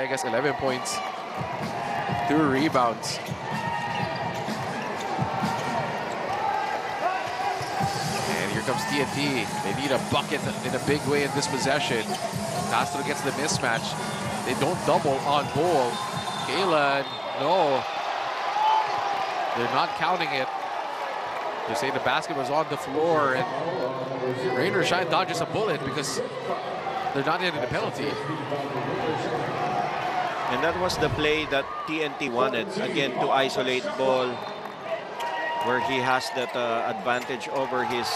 Villegas, 11 points, 2 rebounds. And here comes TNT. They need a bucket in a big way in this possession. Castro gets the mismatch. They don't double on Bull. Kalen, no. They're not counting it. They say the basket was on the floor, and Rain or Shine dodges a bullet because they're not getting the penalty. And that was the play that TNT wanted, again, to isolate Ball, where he has that advantage over his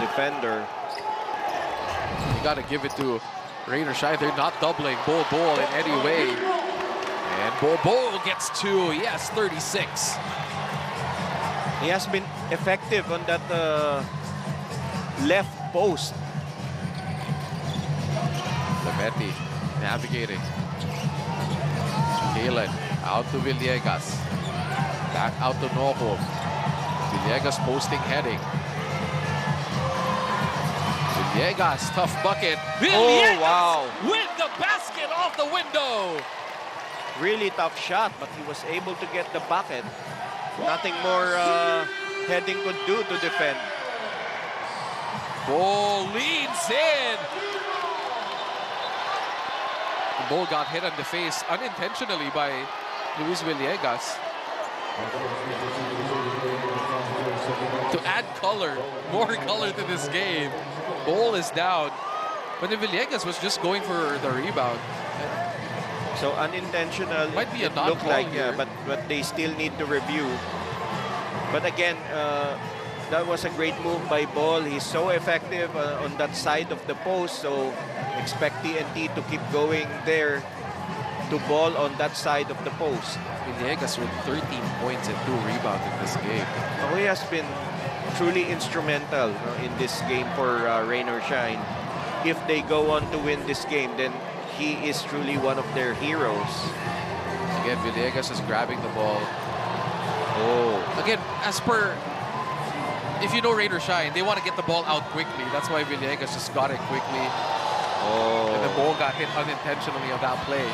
defender. You got to give it to Rain or Shine. They're not doubling Bol in any way. And Bol gets 2. Yes, 36. He has been effective on that left post. Lametti navigating. Kalen out to Villegas. Back out to Noho. Villegas posting heading. Villegas, tough bucket. Villegas wow. with the basket off the window. Really tough shot, but he was able to get the bucket. Nothing more heading could do to defend. Bol leads in. The ball got hit on the face unintentionally by Luis Villegas. To add color, more color to this game, Bol is down. But the Villegas was just going for the rebound. So unintentional, might be a it looked like, here. yeah, but they still need to review. But again, that was a great move by Ball. He's so effective on that side of the post, so expect TNT to keep going there to Ball on that side of the post. Villegas with 13 points and 2 rebounds in this game. He has been truly instrumental in this game for Rain or Shine. If they go on to win this game, then he is truly one of their heroes. Again, Villegas is grabbing the ball. Oh. Again, as per, if you know Rain or Shine, they want to get the ball out quickly. That's why Villegas just got it quickly. Oh. And the ball got hit unintentionally on that play.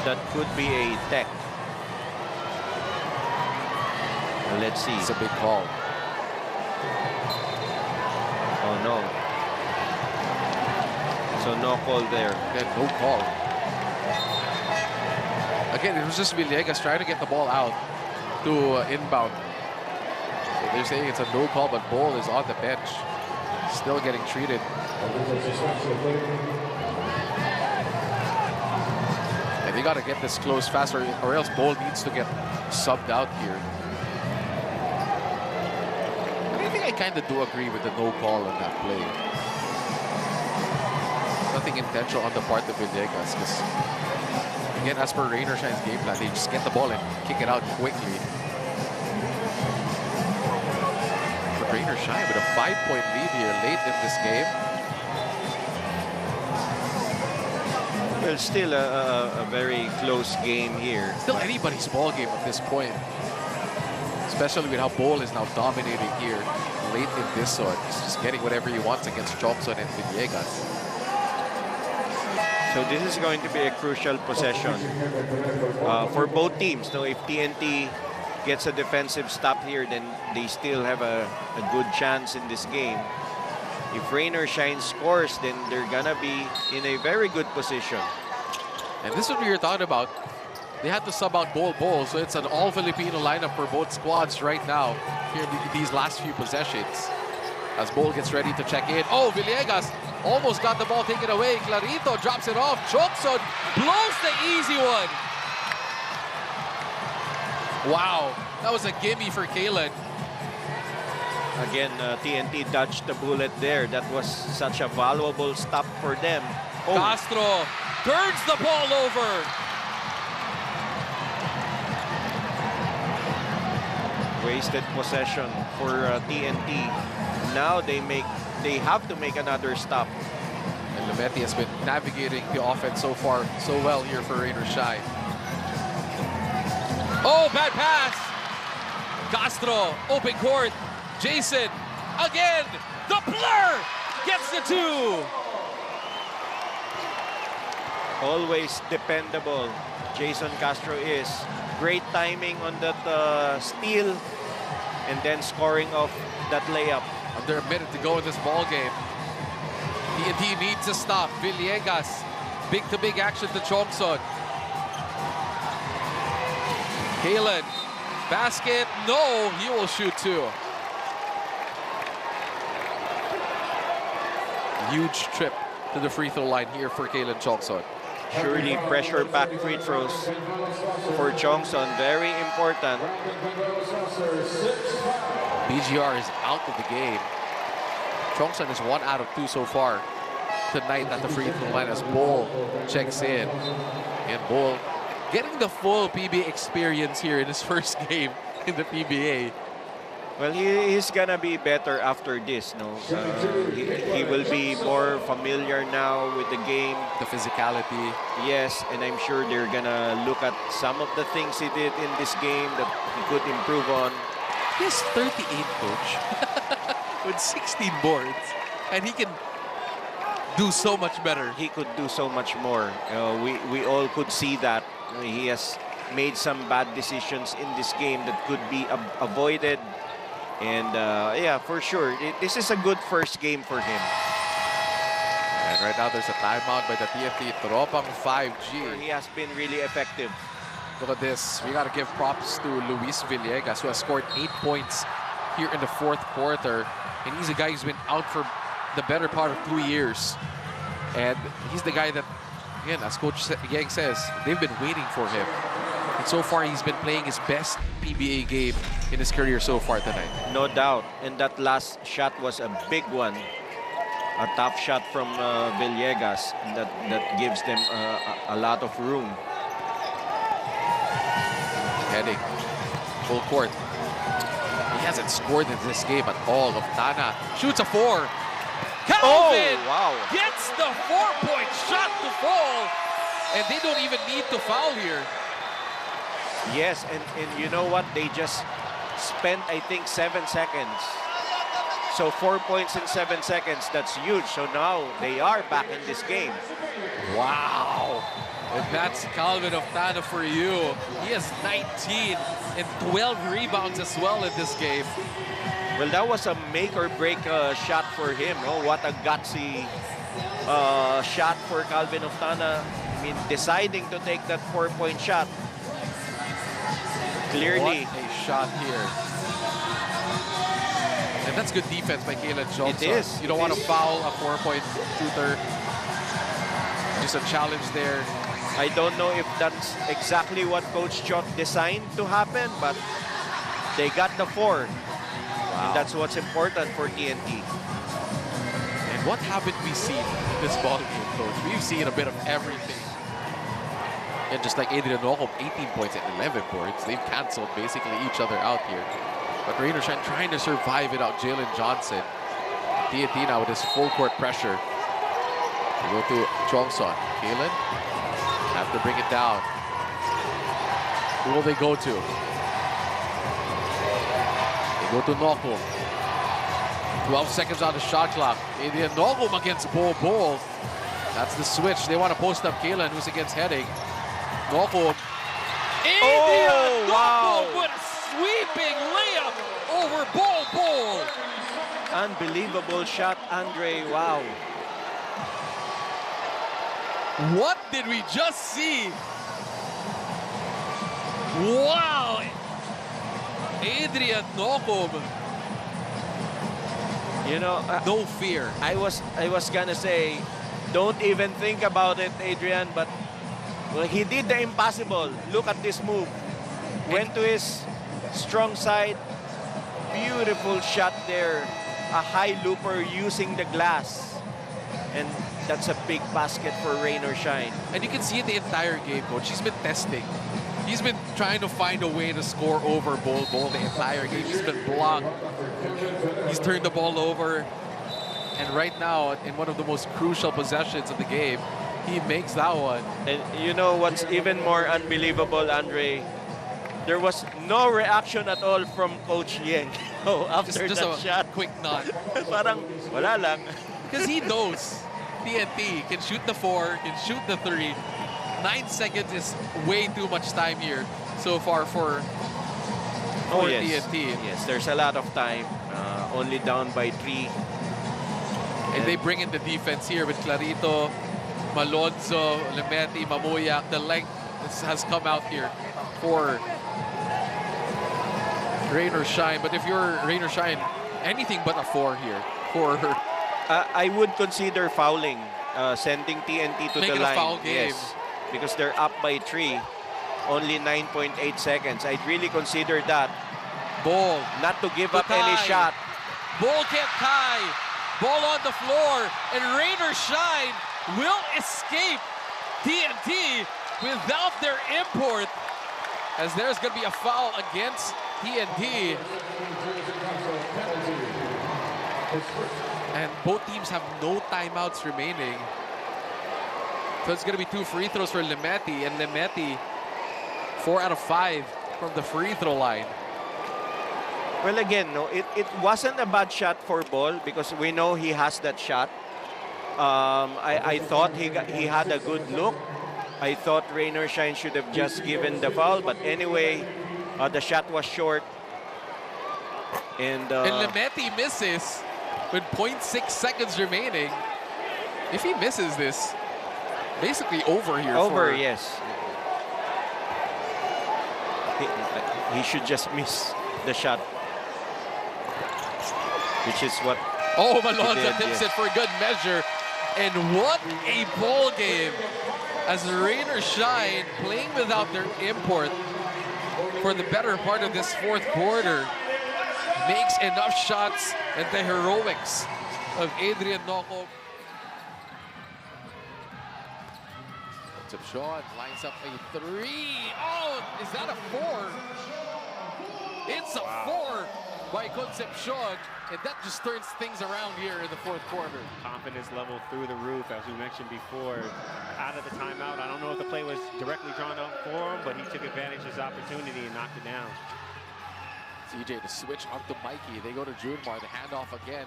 That could be a tech. Let's see. It's a big call. Oh, no. So no call there. Again, no call. Again, it was just Villegas trying to get the ball out to inbound. So they're saying it's a no call, but Bol is on the bench. Still getting treated. And they got to get this close faster, or else Bol needs to get subbed out here. And I think I kind of do agree with the no call on that play. Nothing intentional on the part of Villegas, because again, as per Rain or Shine's game plan, they just get the ball and kick it out quickly. But Rain or Shine with a 5-point lead here late in this game. Well, still a very close game here. Still anybody's ball game at this point. Especially with how Bol is now dominating here late in this one. He's just getting whatever he wants against Jokson and Villegas. So this is going to be a crucial possession for both teams. Now, if TNT gets a defensive stop here, then they still have a good chance in this game. If Rain or Shine scores, then they're gonna be in a very good position. And this is what we were talking about. They had to sub out Bol, so it's an all-Filipino lineup for both squads right now here in these last few possessions. As Bol gets ready to check in. Oh, Villegas almost got the ball taken away. Clarito drops it off. Jokson blows the easy one. Wow, that was a gimme for Kalen. Again, TNT dodged the bullet there. That was such a valuable stop for them. Oh. Castro turns the ball over. Wasted possession for TNT. Now they have to make another stop. And Lametti has been navigating the offense so far so well here for Rain or Shine. Oh, bad pass. Castro, open court. Jason, again, the blur gets the 2. Always dependable. Jason Castro is. Great timing on that steal and then scoring off that layup. Under a minute to go in this ball game. TNT needs to stop. Villegas, big-to-big action to Chongson. Kalen, basket, no, he will shoot two. Huge trip to the free throw line here for Kalen Chongson. Surely pressure back free throws for Chongson, very important. BGR is out of the game. Chongson is 1 out of 2 so far tonight at the free throw line as Bull checks in. And Bull getting the full PBA experience here in his first game in the PBA. Well, he's gonna be better after this, no? He will be more familiar now with the game. The physicality. Yes, and I'm sure they're gonna look at some of the things he did in this game that he could improve on. He has 38, coach, with 16 boards, and he can do so much better. He could do so much more. We all could see that. He has made some bad decisions in this game that could be avoided. And yeah, for sure, this is a good first game for him. And right now there's a timeout by the TFT Tropang 5G. He has been really effective. Look at this. We got to give props to Luis Villegas, who has scored 8 points here in the fourth quarter. And he's a guy who's been out for the better part of 2 years. And he's the guy that, again, as Coach Yang says, they've been waiting for him. And so far, he's been playing his best PBA game in his career so far tonight. No doubt. And that last shot was a big one. A tough shot from Villegas that gives them a lot of room. Heading full court. He hasn't scored in this game at all. Tana shoots a 4. Calvin gets the 4-point shot to fall. And they don't even need to foul here. Yes, and you know what? They just spent, I think, 7 seconds. So 4 points in 7 seconds, that's huge. So now they are back in this game. Wow. And that's Calvin Tana for you. He has 19 and 12 rebounds as well in this game. Well, that was a make or break shot for him. Oh, what a gutsy shot for Calvin Tana. I mean, deciding to take that 4-point shot. Clearly. What a shot here. And that's good defense by Kalen Johnson. It is. You don't want to foul a 4-point shooter. Just a challenge there. I don't know if that's exactly what Coach Chot designed to happen, but they got the 4. Wow. And that's what's important for TNT. And what haven't we seen in this ball game, Coach? We've seen a bit of everything. And just like Adrian Nocom, 18 points and 11 boards, they've canceled basically each other out here. But Rainer Shine trying to survive without Jalen Johnson. TNT now with his full court pressure. They go to Chongson. Kalen have to bring it down. Who will they go to? They go to Nocom. 12 seconds on the shot clock. Adrian Nocom against Bull. That's the switch. They want to post up Kalen, who's against Heading. Nocom. Adrian Nocom with a sweeping layup over Bull. Unbelievable shot, Andre. Wow. What did we just see? Wow. Adrian Nocom. You know, no fear. I was gonna say, don't even think about it, Adrian, but well, he did the impossible. Look at this move. Went to his strong side. Beautiful shot there. A high looper using the glass. And that's a big basket for Rain or Shine. And you can see it the entire game, Coach. He's been testing. He's been trying to find a way to score over Bull the entire game. He's been blocked. He's turned the ball over. And right now, in one of the most crucial possessions of the game, he makes that one. And you know what's even more unbelievable, Andre? There was no reaction at all from Coach Yang after just that a shot. Quick nod. Parang wala lang. Because he knows TNT can shoot the 4, can shoot the 3, 9 seconds is way too much time here so far for yes. TNT. Yes, there's a lot of time. Only down by 3. And they bring in the defense here with Clarito, Malonzo, Lemeti, Mamoyak. The length has come out here for rain or shine. But if you're rain or shine, anything but a 4 here for her. I would consider fouling, sending TNT to Make the it a line. foul game. Yes, because they're up by 3, only 9.8 seconds. I'd really consider that. Ball. Not to give To up any tie. shot. Ball can't tie. Ball on the floor. And rain or shine will escape TNT without their import. As there's going to be a foul against TNT. And both teams have no timeouts remaining. So it's going to be 2 free throws for Lemeti. And Lemeti, 4 out of 5 from the free throw line. Well, again, no, it wasn't a bad shot for Ball because we know he has that shot. I thought he had a good look. I thought Rain or Shine should have just given the foul. But anyway, the shot was short. And Lemeti misses with 0.6 seconds remaining. If he misses this, basically over here. Over, yes. He should just miss the shot, which is what. Oh, Malonza tips it for good measure. And what a ball game as Rain or Shine playing without their import for the better part of this 4th quarter. Makes enough shots and the heroics of Adrian Noco. Concepcion lines up a 3. Oh, is that a 4? It's a 4 by Concepcion. And that just turns things around here in the 4th quarter. Confidence level through the roof, as we mentioned before. Out of the timeout, I don't know if the play was directly drawn up for him, but he took advantage of his opportunity and knocked it down. CJ to switch onto Mikey. They go to Junmar. The handoff again.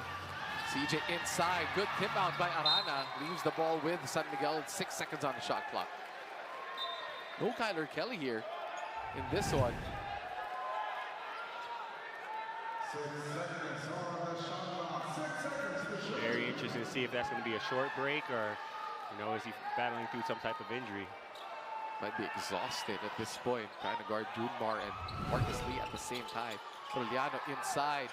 CJ inside. Good tip out by Arana. Leaves the ball with San Miguel. 6 seconds on the shot clock. No Kyler Kelly here in this one. Very interesting to see if that's going to be a short break or, you know, is he battling through some type of injury? Might be exhausted at this point, trying to guard Junmar and Marcus Lee at the same time. Trujillo inside.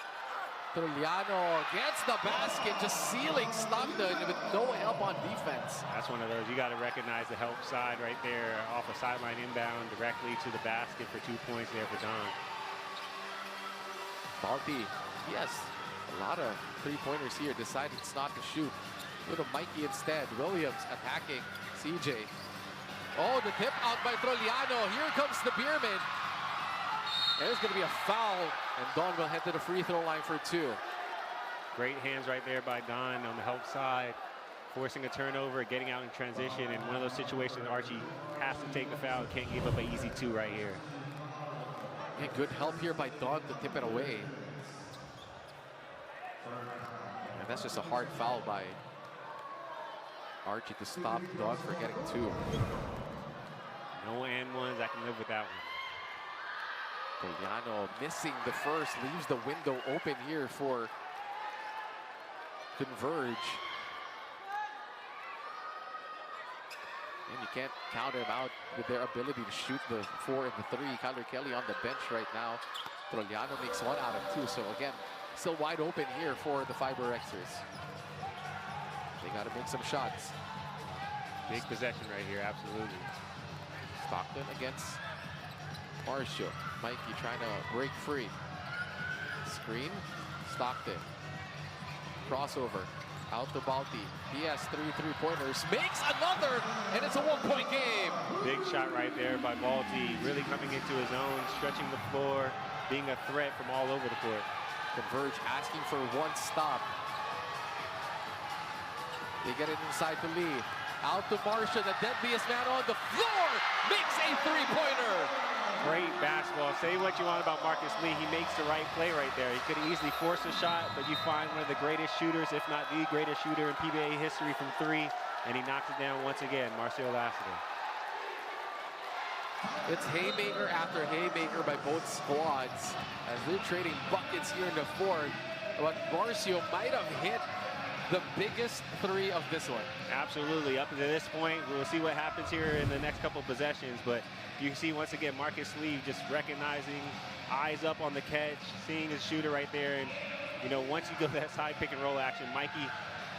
Trujillo gets the basket, just sealing Stockton with no help on defense. That's one of those, you got to recognize the help side right there, off a sideline inbound directly to the basket for 2 points there for Don. Balti, yes, a lot of three-pointers here, decided not to shoot. Go to Mikey instead. Williams attacking CJ. Oh, the tip out by Trujillo. Here comes the Beerman. There's going to be a foul, and Don will head to the free throw line for 2. Great hands right there by Don on the help side, forcing a turnover, getting out in transition, and one of those situations Archie has to take the foul, can't give up an easy 2 right here. Yeah, good help here by Don to tip it away. And that's just a hard foul by Archie to stop Don from getting 2. No and ones, I can live with that one. Trujillo missing the first, leaves the window open here for Converge. And you can't count him out with their ability to shoot the 4 and the 3. Kyler Kelly on the bench right now. Trujillo makes 1 out of 2. So again, still wide open here for the Fiber Xers. They got to make some shots. Big possession right here, absolutely. Stockton against Marshall. Mikey trying to break free. Screen, Stockton. Crossover, out to Balti. He has 3 three-pointers, makes another, and it's a 1-point game. Big shot right there by Balti, really coming into his own, stretching the floor, being a threat from all over the court. Converge asking for 1 stop. They get it inside to Lee. Out to Marcia, the deadliest man on the floor, makes a 3-pointer. Great basketball. Say what you want about Marcus Lee. He makes the right play right there. He could easily force a shot, but you find one of the greatest shooters, if not the greatest shooter in PBA history from 3, and he knocks it down once again, Marcel Lassiter. It's haymaker after haymaker by both squads as they're trading buckets here in the fourth. But Marcio might have hit the biggest three of this one. Absolutely. Up to this point, we'll see what happens here in the next couple possessions. But you can see once again Marcus Lee just recognizing, eyes up on the catch, seeing his shooter right there. And you know, once you go that side pick and roll action, Mikey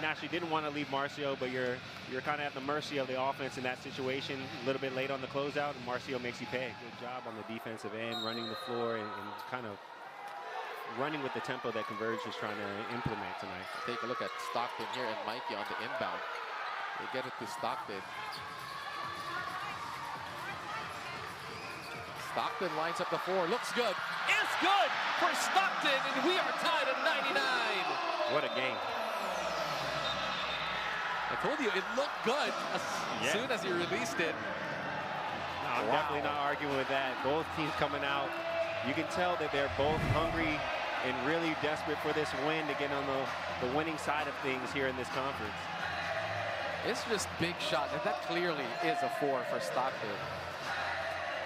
naturally didn't want to leave Marcio, but you're kind of at the mercy of the offense in that situation. A little bit late on the closeout, and Marcio makes you pay. Good job on the defensive end, running the floor and kind of running with the tempo that Converge is trying to implement tonight. Take a look at Stockton here and Mikey on the inbound. They get it to Stockton. Stockton lines up the four. Looks good. It's good for Stockton, and we are tied at 99. What a game. I told you, it looked good as soon as he released it. No, I'm definitely not arguing with that. Both teams coming out. You can tell that they're both hungry and really desperate for this win to get on the winning side of things here in this conference. It's just big shot, and that clearly is a four for Stockton.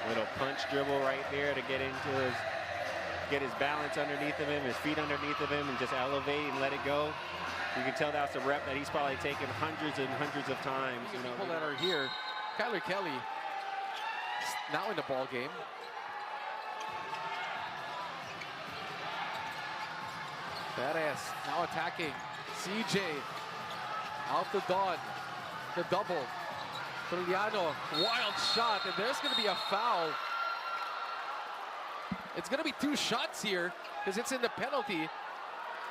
Little punch dribble right there to get his balance underneath of him, his feet underneath of him, and just elevate and let it go. You can tell that's a rep that he's probably taken hundreds and hundreds of times. You know, people that are here, Kyler Kelly now in the ball game. Perez now attacking. CJ out to Don. The double. Trujillo, wild shot, and there's going to be a foul. It's going to be two shots here because it's in the penalty.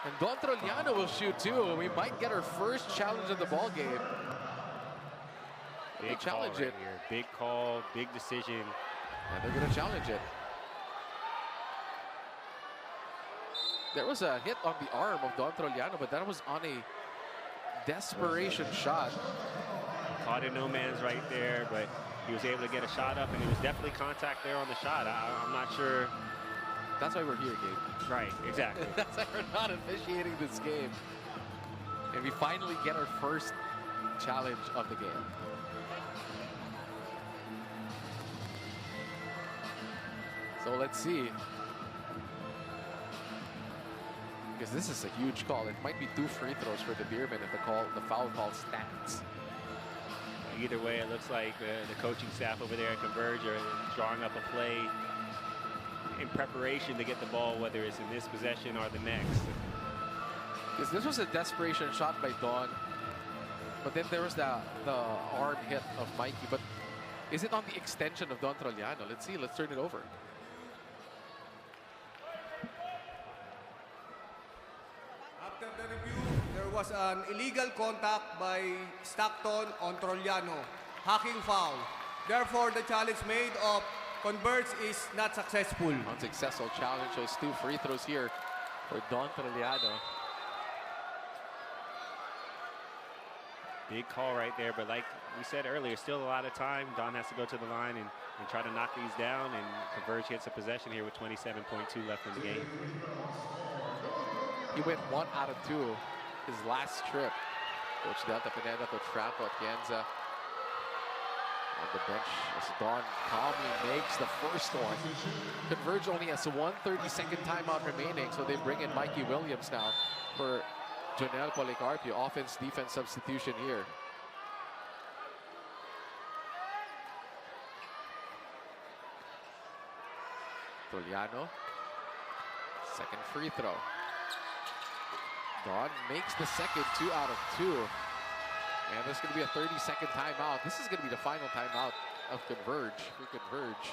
And Don Trujillo will shoot too. We might get our first challenge of the ball game. Big challenge right it here. Big call, big decision. And they're going to challenge it. There was a hit on the arm of Don Trujillo, but that was on a desperation shot. Caught in no man's right there, but he was able to get a shot up, and it was definitely contact there on the shot. I'm not sure. That's why we're here, Gabe. Right, exactly. That's why we're not officiating this game. And we finally get our first challenge of the game. So let's see. Because this is a huge call. It might be 2 free throws for the Beermen if the foul call stands. Either way, it looks like the coaching staff over there at Converge are drawing up a play in preparation to get the ball, whether it's in this possession or the next. Because this was a desperation shot by Don, but then there was the arm hit of Mikey. But is it on the extension of Don Trujillo? Let's see. Let's turn it over. After the review, there was an illegal contact by Stockton on Trujillo, hacking foul. Therefore, the challenge made of Converge is not successful. Unsuccessful challenge. Those 2 free throws here for Don Trujillo. Big call right there, but like we said earlier, still a lot of time. Don has to go to the line and try to knock these down, and Converge gets a possession here with 27.2 left in the game. He went 1 out of 2 his last trip. Coach Delta Pineda, Coach Franco Atienza on the bench as Don calmly makes the first one. Converge only has 1 30-second timeout remaining, so they bring in Mikey Williams now for Jonel Policarpio. Offense-defense substitution here. Trujillo, second free throw. Don makes the second, 2 out of 2. And there's going to be a 30-second timeout. This is going to be the final timeout of Converge. For Converge.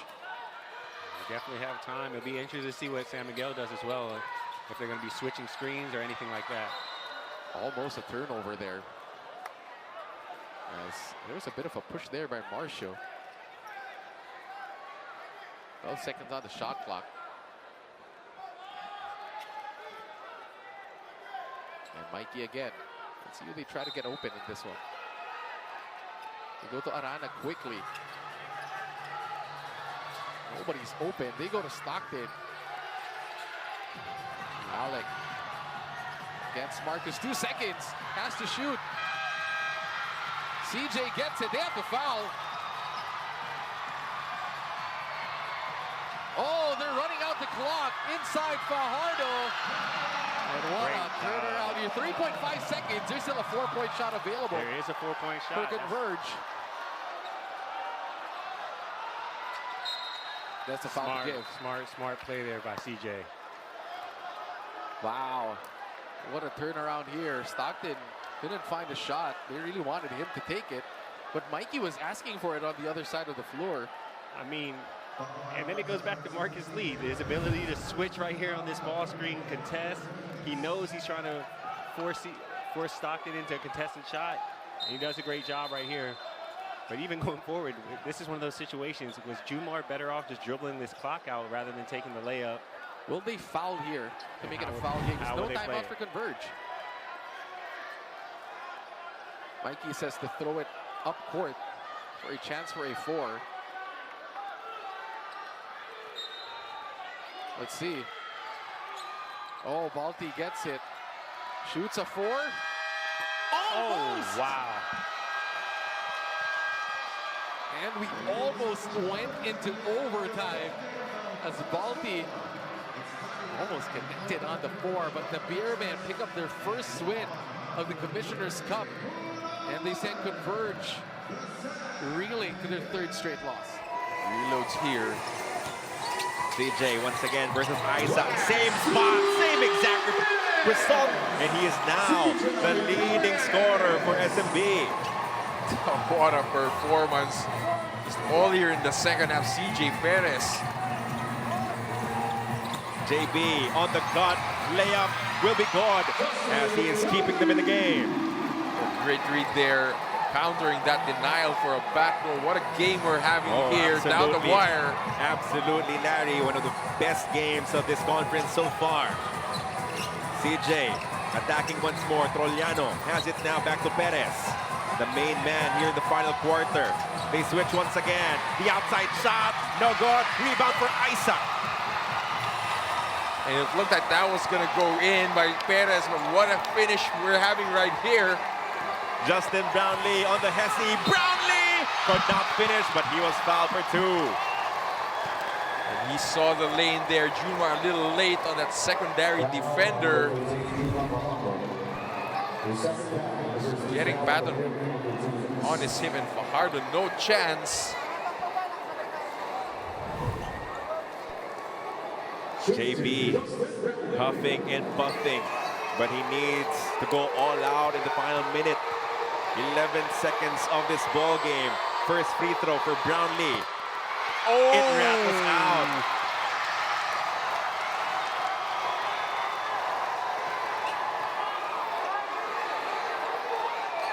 We definitely have time. It'll be interesting to see what San Miguel does as well. If they're going to be switching screens or anything like that. Almost a turnover there. As there was a bit of a push there by Marcio. 12 seconds on the shot clock. And Mikey again. Let's see who they try to get open in this one. They go to Arana quickly. Nobody's open. They go to Stockton. Alec against Marcus. 2 seconds. Has to shoot. CJ gets it. They have to foul. block inside Fajardo. And what a turnaround here. 3.5 seconds. There's still a 4-point shot available. There is a 4-point shot. For Converge. That's a foul to give. Smart play there by CJ. Wow. What a turnaround here. Stockton couldn't find a shot. They really wanted him to take it. But Mikey was asking for it on the other side of the floor. I mean, and then it goes back to Marcus Lee. His ability to switch right here on this ball screen, contest. He knows he's trying to force Stockton into a contested shot. And he does a great job right here. But even going forward, this is one of those situations. Was Jumar better off just dribbling this clock out rather than taking the layup? Will they foul here to make it a foul game? There's no timeout for Converge. Mikey says to throw it up court for a chance for a 4. Let's see. Oh, Balti gets it. Shoots a 4. Almost! Oh, wow. And we almost went into overtime as Balti almost connected on the 4, but the Beermen pick up their first win of the Commissioner's Cup, and they send Converge reeling to their 3rd straight loss. Reloads here. CJ once again versus Isaac. Same spot, same exact result. And he is now the leading scorer for SMB. What a performance. Just all here in the second half. CJ Perez. JB on the gut. Layup will be good as he is keeping them in the game. A great read there. Countering that denial for a backdoor. What a game we're having here. Down the wire. Absolutely, Larry. One of the best games of this conference so far. CJ attacking once more. Trollano has it now back to Perez. The main man here in the final quarter. They switch once again. The outside shot. No good. Rebound for Isaac. And it looked like that was going to go in by Perez. But what a finish we're having right here. Justin Brownlee on the Hesse. Brownlee could not finish, but he was fouled for 2. And he saw the lane there. Jumar a little late on that secondary defender. Getting battered on his hip, and Fajardo no chance. JB huffing and puffing, but he needs to go all out in the final minute. 11 seconds of this ball game. First free throw for Brownlee. Oh! It rattles out.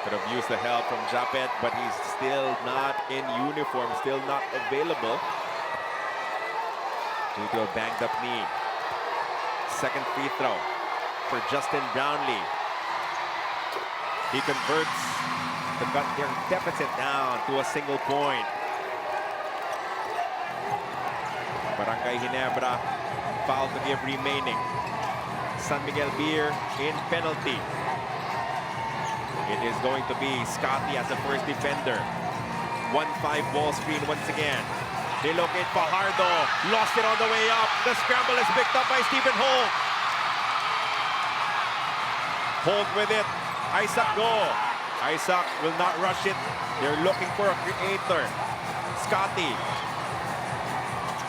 Could have used the help from Japet, but he's still not in uniform, still not available due to a banged up knee. Second free throw for Justin Brownlee. He converts to cut their deficit down to a single point. Barangay Ginebra foul to give remaining. San Miguel Beer in penalty. It is going to be Scotty as the first defender. 1-5 ball screen once again. They locate Fajardo. Lost it on the way up. The scramble is picked up by Stephen Holt. Holt with it. Isaac go. Isaac will not rush it. They're looking for a creator. Scotty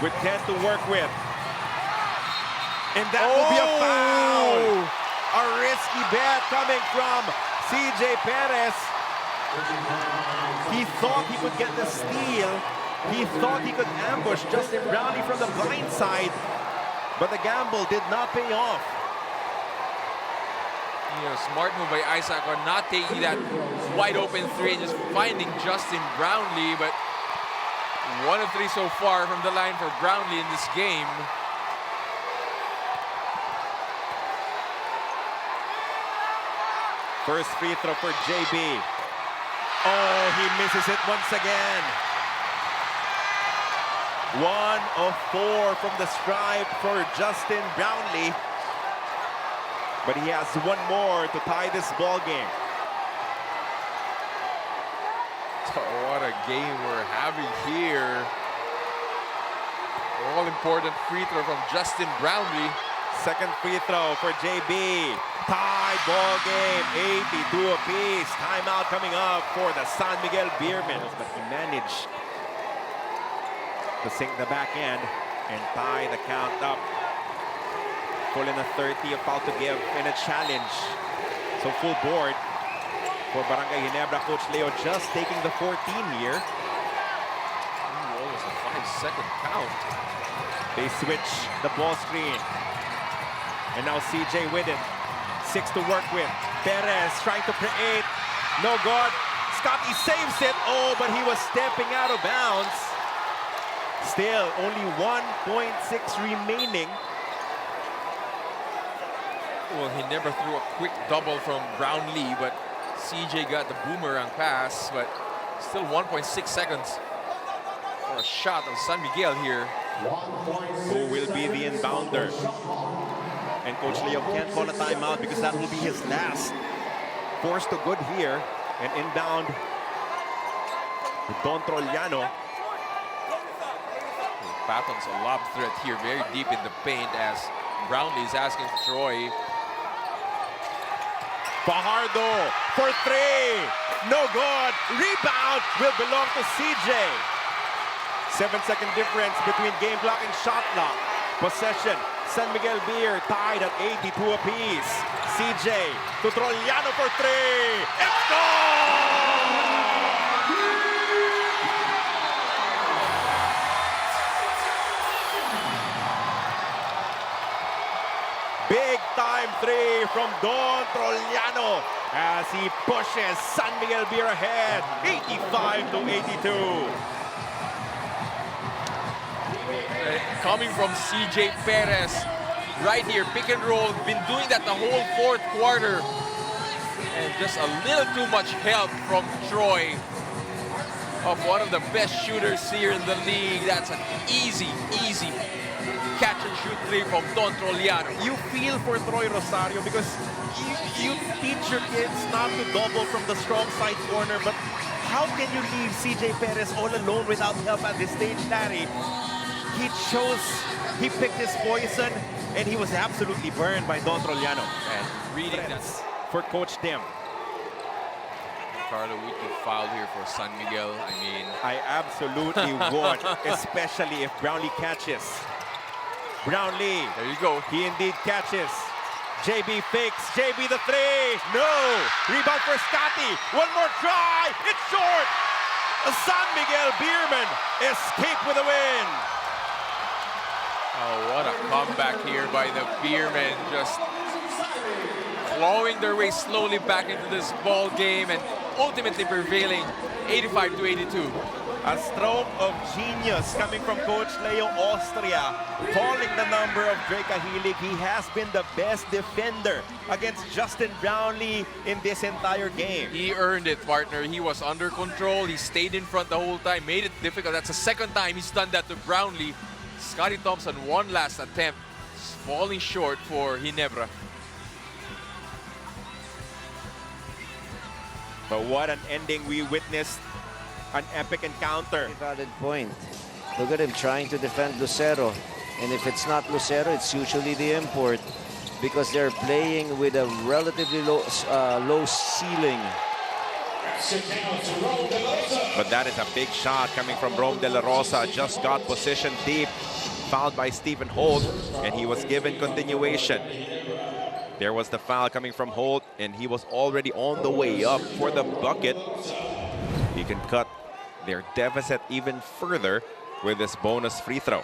with 10 to work with. And that will be a foul. A risky bet coming from CJ Perez. He thought he could get the steal. He thought he could ambush Justin Brownlee from the blind side. But the gamble did not pay off. You know, smart move by Isaac on not taking that wide open 3 and just finding Justin Brownlee, but 1 of 3 so far from the line for Brownlee in this game. First free throw for JB. Oh, he misses it once again. 1 of 4 from the stripe for Justin Brownlee. But he has 1 more to tie this ball game. Oh, what a game we're having here. All-important free throw from Justin Brownlee. Second free throw for JB. Tied ball game, 82 apiece. Timeout coming up for the San Miguel Beermen. But he managed to sink the back end and tie the count up. Full in a 30, a foul to give, and a challenge. So full board for Barangay Ginebra. Coach Leo just taking the 14 here. Almost a 5-second count. They switch the ball screen. And now CJ with it. 6 to work with. Perez trying to create. No good. Scotty saves it. Oh, but he was stepping out of bounds. Still, only 1.6 remaining. Well, he never threw a quick double from Brownlee, but CJ got the boomerang pass, but still 1.6 seconds for a shot of San Miguel here. Who will be the inbounder? And Coach Leo can't call a timeout because that will be his last. Forced to good here. And inbound to Don Trollano. Patton's a lob threat here, very deep in the paint as Brownlee is asking for Troy. Fajardo for 3. No good. Rebound will belong to CJ. 7-second difference between game clock and shot clock. Possession. San Miguel Beer tied at 82 apiece. CJ to Trollano for 3. It's gone! Big time 3 from Don Trollano as he pushes San Miguel Beer ahead, 85 to 82. Coming from CJ Perez right here, pick and roll, been doing that the whole fourth quarter, and just a little too much help from Troy, of one of the best shooters here in the league. That's an easy catch and shoot 3 from Don Trollano. You feel for Troy Rosario because you teach your kids not to double from the strong side corner, but how can you leave CJ Perez all alone without help at this stage, Larry? He picked his poison, and he was absolutely burned by Don Trollano. And reading that. For Coach Dem. Carlo Wheatley fouled here for San Miguel. I mean, I absolutely would, especially if Brownlee catches. Brownlee. There you go. He indeed catches. JB fakes. JB the 3. No. Rebound for Scotty. One more try. It's short. San Miguel Beermen escape with a win. oh, what a comeback here by the Beermen. Just clawing their way slowly back into this ball game and ultimately prevailing 85 to 82. A stroke of genius coming from Coach Leo Austria, calling the number of Drake Ahilig. He has been the best defender against Justin Brownlee in this entire game. He earned it, partner. He was under control. He stayed in front the whole time, made it difficult. That's the second time he's done that to Brownlee. Scotty Thompson, one last attempt, falling short for Ginebra. But what an ending we witnessed. An epic encounter. Valid point. Look at him trying to defend Lucero. And if it's not Lucero, it's usually the import because they're playing with a relatively low ceiling. But that is a big shot coming from Rome De La Rosa. Just got positioned deep. Fouled by Stephen Holt, and he was given continuation. There was the foul coming from Holt, and he was already on the way up for the bucket. He can cut their deficit even further with this bonus free throw.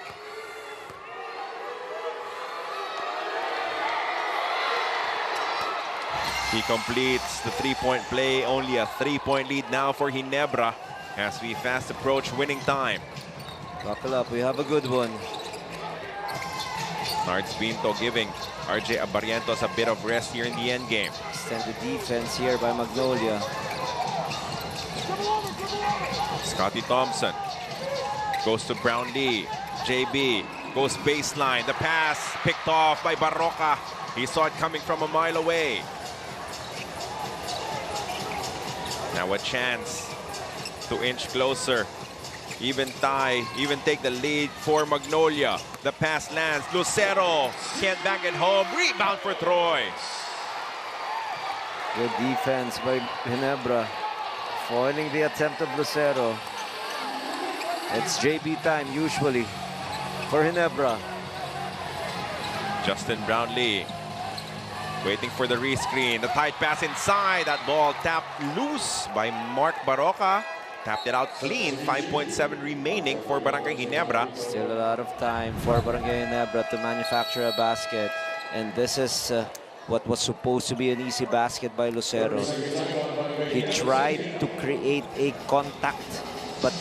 He completes the three-point play. Only a three-point lead now for Ginebra as we fast approach winning time. Buckle up, we have a good one. Nards Pinto giving RJ Abarientos a bit of rest here in the end game. Extended defense here by Magnolia. Scotty Thompson goes to Brownlee. JB goes baseline. The pass picked off by Barroca. He saw it coming from a mile away. Now a chance to inch closer even tie, even take the lead for Magnolia. The pass lands. Lucero can't bank it home. Rebound for Troy. Good defense by Ginebra, foiling the attempt of Lucero. It's JB time usually for Ginebra. Justin Brownlee waiting for the rescreen. The tight pass inside. That ball tapped loose by Mark Barroca. Tapped it out clean. 5.7 remaining for Barangay Ginebra. Still a lot of time for Barangay Ginebra to manufacture a basket. And this is what was supposed to be an easy basket by Lucero. He tried to create a contact, but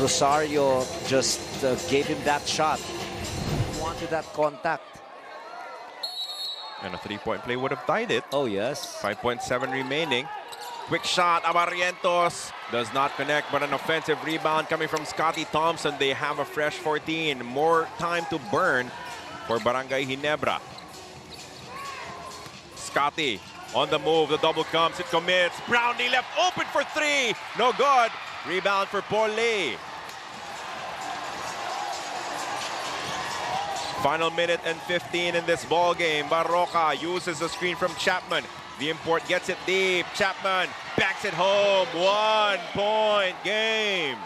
Rosario just gave him that shot. He wanted that contact. And a three-point play would have tied it. Oh, yes. 5.7 remaining. Quick shot. Abarrientos does not connect, but an offensive rebound coming from Scotty Thompson. They have a fresh 14. More time to burn for Barangay Ginebra. Scotty on the move. The double comes. It commits. Brownlee left open for three. No good. Rebound for Paul Lee. Final minute and 15 in this ball game. Barroca uses the screen from Chapman. The import gets it deep. Chapman backs it home. 1 point game.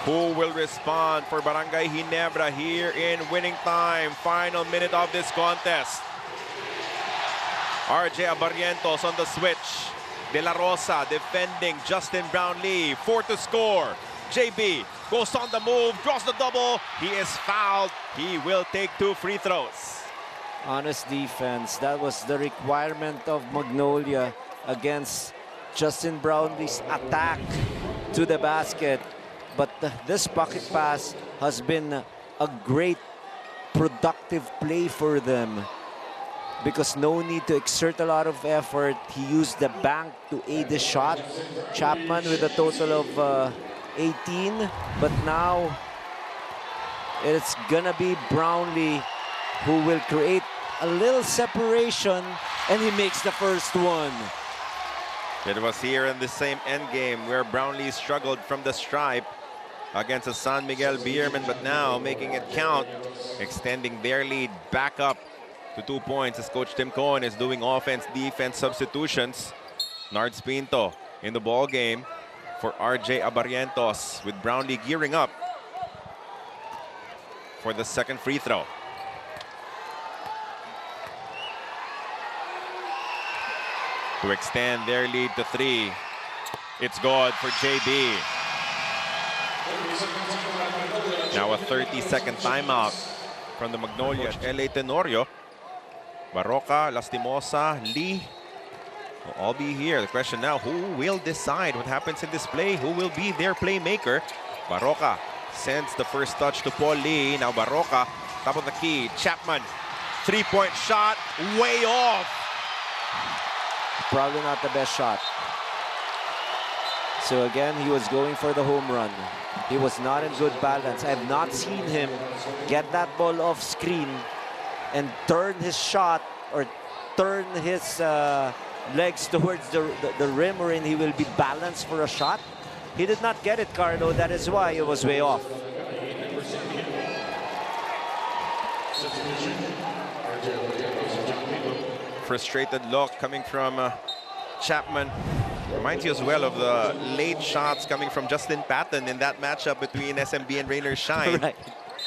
Who will respond for Barangay Ginebra here in winning time? Final minute of this contest. RJ Abarrientos on the switch. De La Rosa defending Justin Brownlee. 4 to score. JB goes on the move, draws the double. He is fouled. He will take 2 free throws. Honest defense. That was the requirement of Magnolia against Justin Brownlee's attack to the basket. But this pocket pass has been a great productive play for them, because no need to exert a lot of effort. He used the bank to aid the shot. Chapman with a total of 18, but now it's gonna be Brownlee who will create a little separation, and he makes the first one. It was here in the same end game where Brownlee struggled from the stripe against the San Miguel Beermen, but now making it count, extending their lead back up to 2 points as Coach Tim Cohen is doing offense-defense substitutions. Nards Pinto in the ball game for RJ Abarrientos, with Brownlee gearing up for the second free throw. To extend their lead to 3. It's good for JB. Now a 30-second timeout from the Magnolia. LA Tenorio, Barroca, Lastimosa, Lee will all be here. The question now, who will decide what happens in this play? Who will be their playmaker? Barroca sends the first touch to Paul Lee. Now Barroca, top of the key. Chapman, three-point shot, way off. Probably not the best shot. So again, he was going for the home run. He was not in good balance. I have not seen him get that ball off screen and turn his shot or turn his legs towards the rim, wherein he will be balanced for a shot. He did not get it, Carlo. That is why it was way off. Frustrated look coming from Chapman. Reminds you as well of the late shots coming from Justin Patton in that matchup between SMB and Raynor Shine, Right.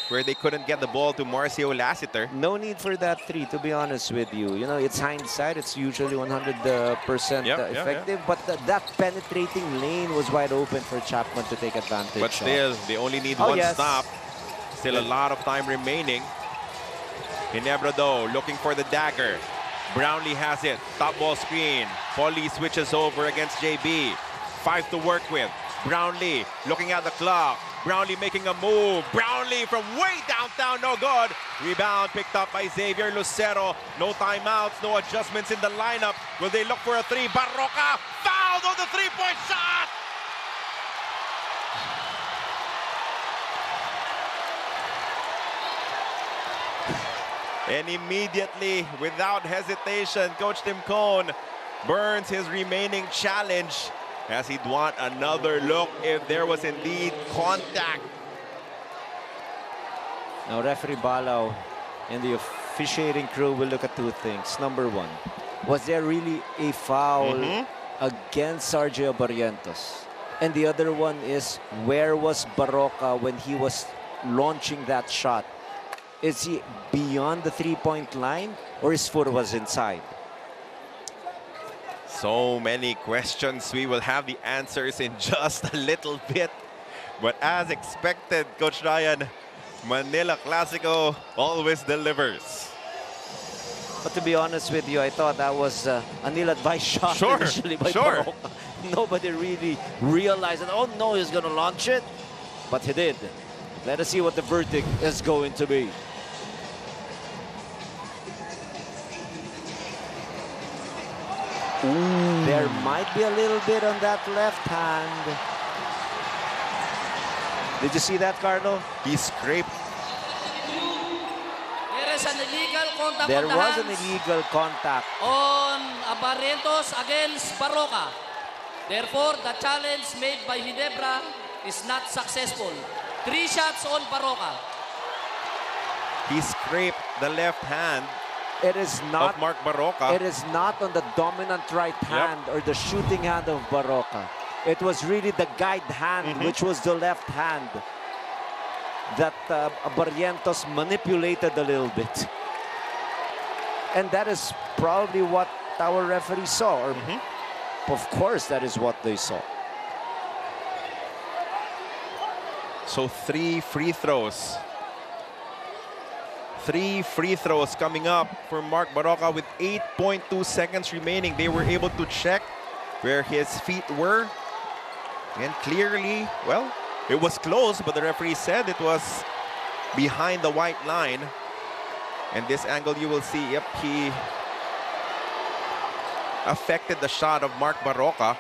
where they couldn't get the ball to Marcio Lassiter. No need for that three, to be honest with you. You know, it's hindsight. It's usually 100% effective. But that penetrating lane was wide open for Chapman to take advantage But still, they only need one stop. Still a lot of time remaining. Ginebra, though, looking for the dagger. Brownlee has it. Top ball screen. Paulie switches over against JB. 5 to work with. Brownlee looking at the clock. Brownlee making a move. Brownlee from way downtown, no good. Rebound picked up by Xavier Lucero. No timeouts, no adjustments in the lineup. Will they look for a three? Barroca fouled on the three-point shot. And immediately, without hesitation, Coach Tim Cone burns his remaining challenge as he'd want another look if there was indeed contact. Now, Referee Balao and the officiating crew will look at two things. Number one, was there really a foul against Sergio Barrientos? And the other one is, where was Barroca when he was launching that shot? Is he beyond the three-point line, or his foot was inside? So many questions. We will have the answers in just a little bit. But as expected, Coach Ryan, Manila Clasico always delivers. But to be honest with you, I thought that was an ill-advised shot initially by Barroca. Nobody really realized that, oh no, he's going to launch it. But he did. Let us see what the verdict is going to be. Ooh. There might be a little bit on that left hand. Did you see that, Carlo? He scraped. There is an illegal contact There on the was an hands illegal contact on Barrientos against Barroca. Therefore, the challenge made by Ginebra is not successful. 3 shots on Barroca. He scraped the left hand It is not of Mark Barroca. It is not on the dominant right hand or the shooting hand of Barroca. It was really the guide hand, which was the left hand, that Barrientos manipulated a little bit. And that is probably what our referee saw. Or of course, that is what they saw. So 3 free throws. 3 free throws coming up for Mark Barroca with 8.2 seconds remaining. They were able to check where his feet were. And clearly, well, it was close, but the referee said it was behind the white line. And this angle you will see, yep, he affected the shot of Mark Barroca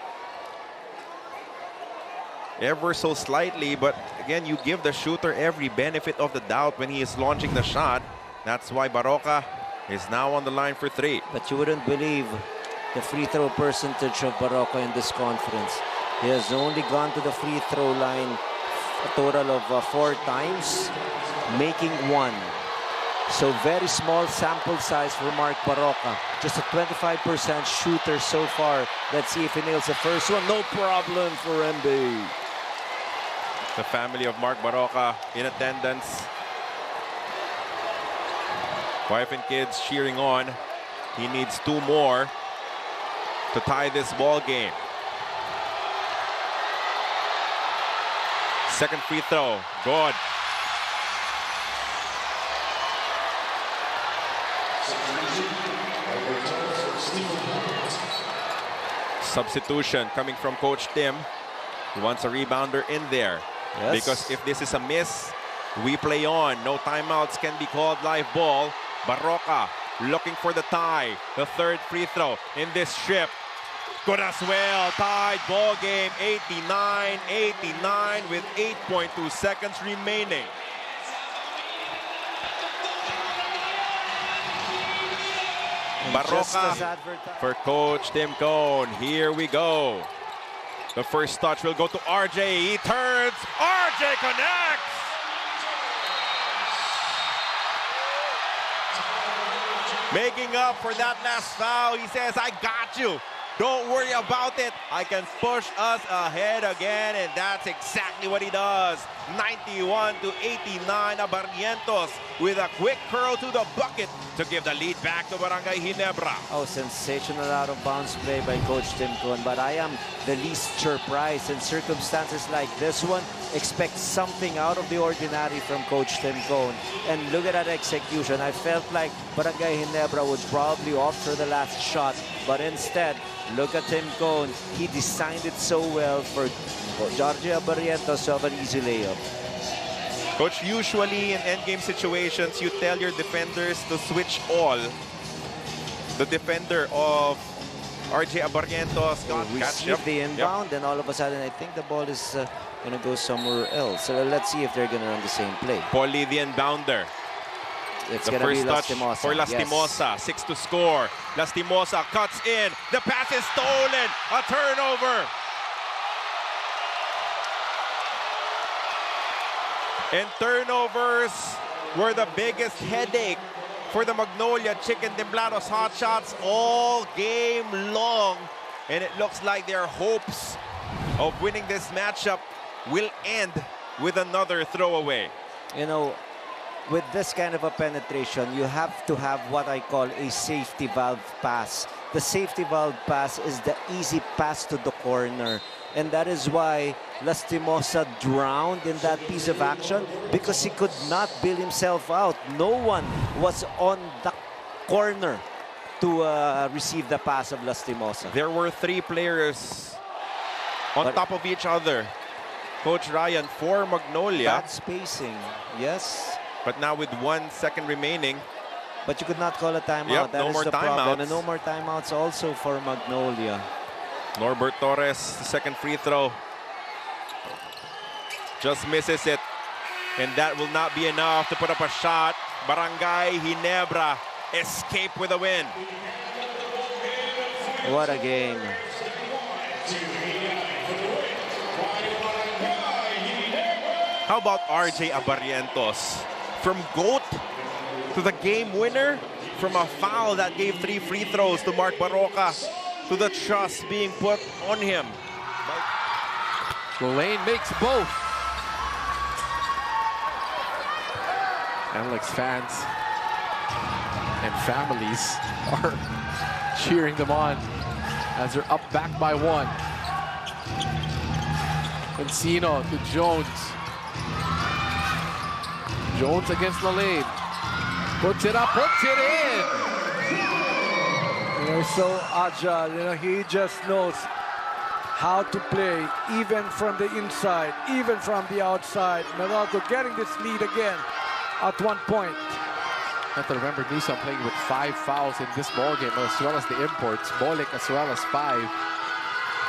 ever so slightly, but again, you give the shooter every benefit of the doubt when he is launching the shot. That's why Barroca is now on the line for 3. But you wouldn't believe the free throw percentage of Barroca in this conference. He has only gone to the free throw line a total of 4 times, making 1. So very small sample size for Mark Barroca. Just a 25% shooter so far. Let's see if he nails the first one. No problem for MB. The family of Mark Barroca in attendance. Wife and kids cheering on. He needs 2 more to tie this ball game. Second free throw, good. Substitution coming from Coach Tim. He wants a rebounder in there. Yes. Because if this is a miss, we play on. No timeouts can be called, live ball. Barroca looking for the tie. The 3rd free throw in this trip. Good as well. Tied ball game, 89-89 with 8.2 seconds remaining. Barroca for Coach Tim Cone. Here we go. The first touch will go to RJ. He turns. RJ connects. Making up for that last foul. He says, I got you. Don't worry about it. I can push us ahead again, and that's exactly what he does. 91-89, Barrientos with a quick curl to the bucket to give the lead back to Barangay Ginebra. Oh, sensational out-of-bounds play by Coach Tim Cone. But I am the least surprised in circumstances like this one. Expect something out of the ordinary from Coach Tim Cone. And look at that execution. I felt like Barangay Ginebra would probably opt for the last shot. But instead, look at Tim Cone. He designed it so well for Georgia Barrientos to have an easy layup. Coach, usually in endgame situations, you tell your defenders to switch all. The defender of RJ Barrientos got receive the inbound, and all of a sudden, I think the ball is going to go somewhere else. So let's see if they're going to run the same play. Paulie the inbounder. It's The going to be first touch Lastimosa. for Lastimosa. 6 to score. Lastimosa cuts in. The pass is stolen. A turnover. And turnovers were the biggest headache for the Magnolia Chicken Templados Hot Shots all game long. And it looks like their hopes of winning this matchup will end with another throwaway. You know, with this kind of a penetration, you have to have what I call a safety valve pass. The safety valve pass is the easy pass to the corner. And that is why Lastimosa drowned in that piece of action, because he could not bail himself out. No one was on the corner to receive the pass of Lastimosa. There were 3 players on top of each other. Coach Ryan for Magnolia. Bad spacing, yes. But now with 1 second remaining. But you could not call a timeout. Yep, That no is more the problem. timeouts. And no more timeouts also for Magnolia. Norbert Torres, the second free throw. Just misses it. And that will not be enough to put up a shot. Barangay, Ginebra escape with a win. What a game. How about RJ Abarrientos? From GOAT to the game winner, from a foul that gave 3 free throws to Mark Barroca, to the trust being put on him. Lane makes both. NLEX fans and families are cheering them on as they're up back by 1. Encino to Jones. Jones against Lane. Puts it up, puts it in. You know, he's so agile. You know, he just knows how to play, even from the inside, even from the outside. Meralco getting this lead again at 1 point. Have to remember Newsom playing with 5 fouls in this ballgame, as well as the imports. Bolik as well as 5.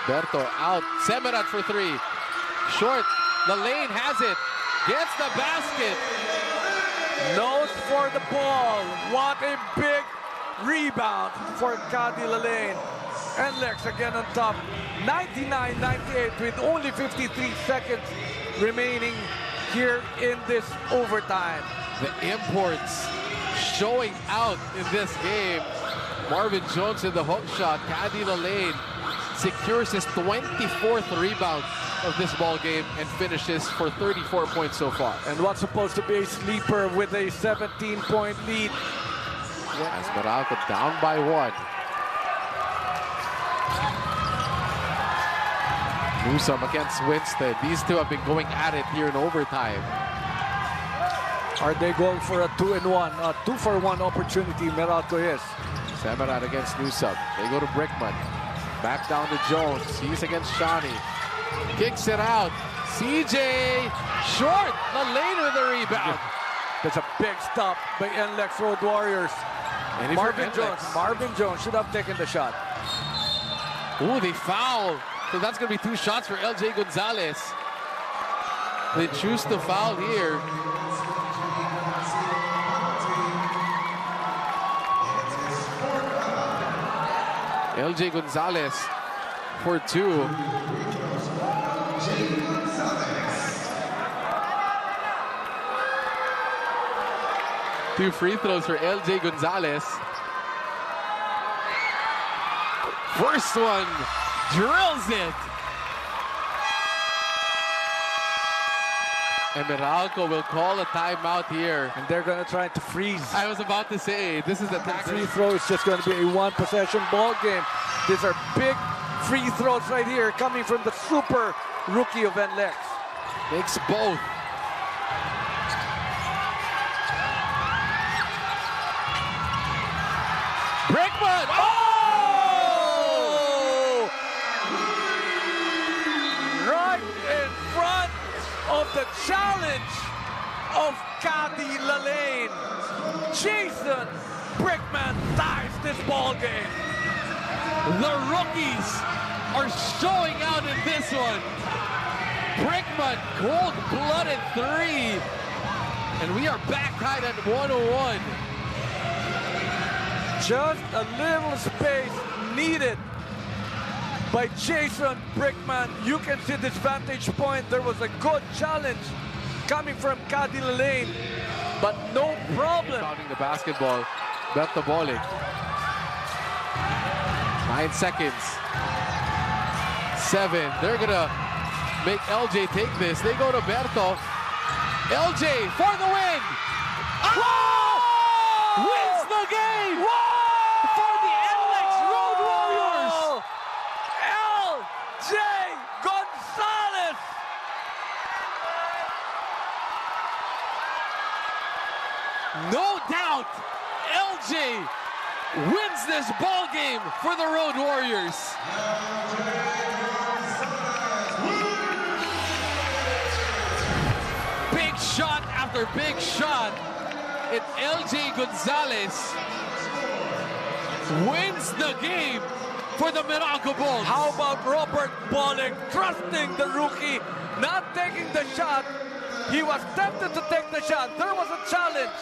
Berto out. Semerat for 3. Short. Lane has it. Gets the basket. Nose for the ball. What a big rebound for Cady Lalaine. NLEX again on top. 99-98 with only 53 seconds remaining here in this overtime. The imports showing out in this game. Marvin Jones in the hook shot. Cady Lalaine secures his 24th rebound of this ball game and finishes for 34 points so far. And what's supposed to be a sleeper with a 17-point lead. As Meralco down by 1. Newsom against Winston. These two have been going at it here in overtime. Are they going for a 2-and-1, a 2-for-1 opportunity? Meralco is. Semerat against Newsom. They go to Brickman. Back down to Jones. He's against Shawnee. Kicks it out. CJ short. Lane with the rebound. That's a big stop by NLEX Road Warriors. And Marvin Jones should have taken the shot. Ooh, they foul. So that's going to be 2 shots for LJ Gonzalez. They choose to foul here. LJ Gonzalez for 2. Two free throws for LJ Gonzalez. First one, drills it. And Meralco will call a timeout here. And they're going to try to freeze. I was about to say, this is a free throw. It's just going to be a 1-possession ball game. These are big free throws right here coming from the super rookie of NLEX. Makes both. Brickman! Oh! Right in front of the challenge of Cady Lalaine. Jason Brickman ties this ball game. The rookies are showing out in this one. Brickman, cold-blooded 3. And we are back tied at 101. Just a little space needed by Jason Brickman. You can see this vantage point. There was a good challenge coming from Cadila Lane, but no problem. Founding the basketball, Berto Bolic. 9 seconds. 7. They're gonna make LJ take this. They go to Berto. LJ for the win. Oh! Wins the game for the NLEX Road Warriors. LJ Gonzalez. No doubt, LJ wins this ball game for the Road Warriors. Big shot after big shot. And LJ Gonzalez wins the game for the Meralco Bulls. How about Robert Bolick trusting the rookie, not taking the shot? He was tempted to take the shot. There was a challenge.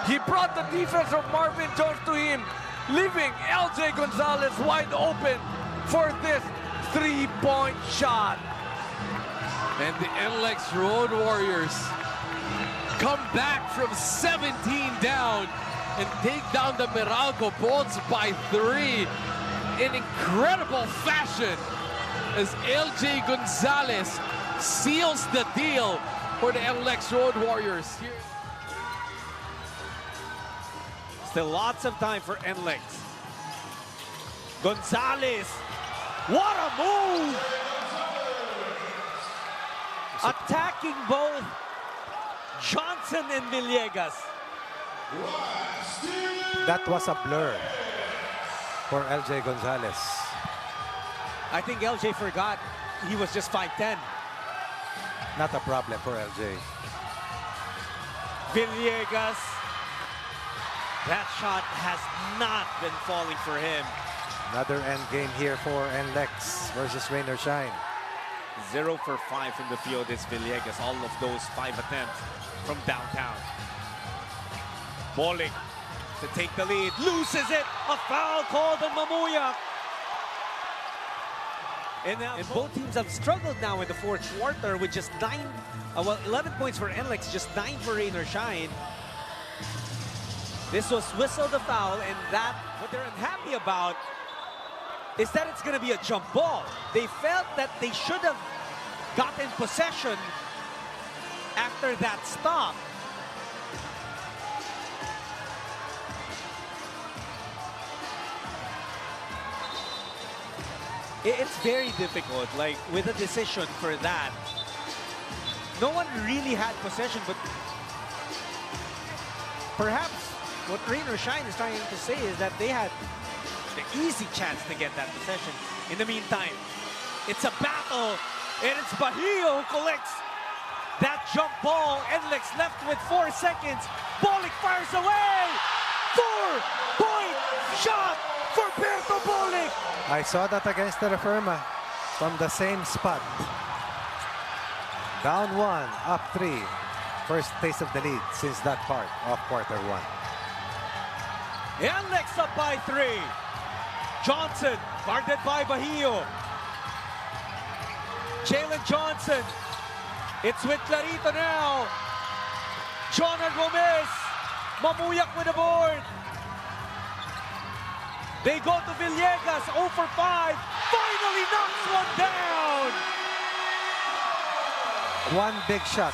He brought the defense of Marvin Jones to him, leaving LJ Gonzalez wide open for this three-point shot. And the NLEX Road Warriors come back from 17 down and take down the Meralco Bulls by 3 in incredible fashion as LJ Gonzalez seals the deal for the NLEX Road Warriors. Still lots of time for NLEX. Gonzalez, what a move! Attacking both Johnson and Villegas. That was a blur for LJ Gonzalez. I think LJ forgot he was just 5'10". Not a problem for LJ. Villegas. That shot has not been falling for him. Another end game here for NLEX versus Rain or Shine. 0 for 5 from the field is Villegas. All of those 5 attempts from downtown. Bolick to take the lead. Loses it. A foul called on Mamuya. And both teams have struggled now in the fourth quarter with just 11 points for NLEX, just 9 for Rain or Shine. This was whistled a foul, and that what they're unhappy about is that it's going to be a jump ball. They felt that they should have gotten possession after that stop. It's very difficult, like with a decision for that. No one really had possession, but perhaps what Rain or Shine is trying to say is that they had the easy chance to get that possession. In the meantime, it's a battle, and it's Bahio who collects that jump ball. NLEX left with 4 seconds. Bolick fires away! 4-point shot for Berto Bolick! I saw that against the Reforma from the same spot. Down 1, up 3. First taste of the lead since that part of quarter 1. NLEX up by 3. Johnson, guarded by Bahio. Jalen Johnson. It's with Clarito now. Jonah Gomez. Mamuyak with the board. They go to Villegas, 0 for 5. Finally knocks one down. One big shot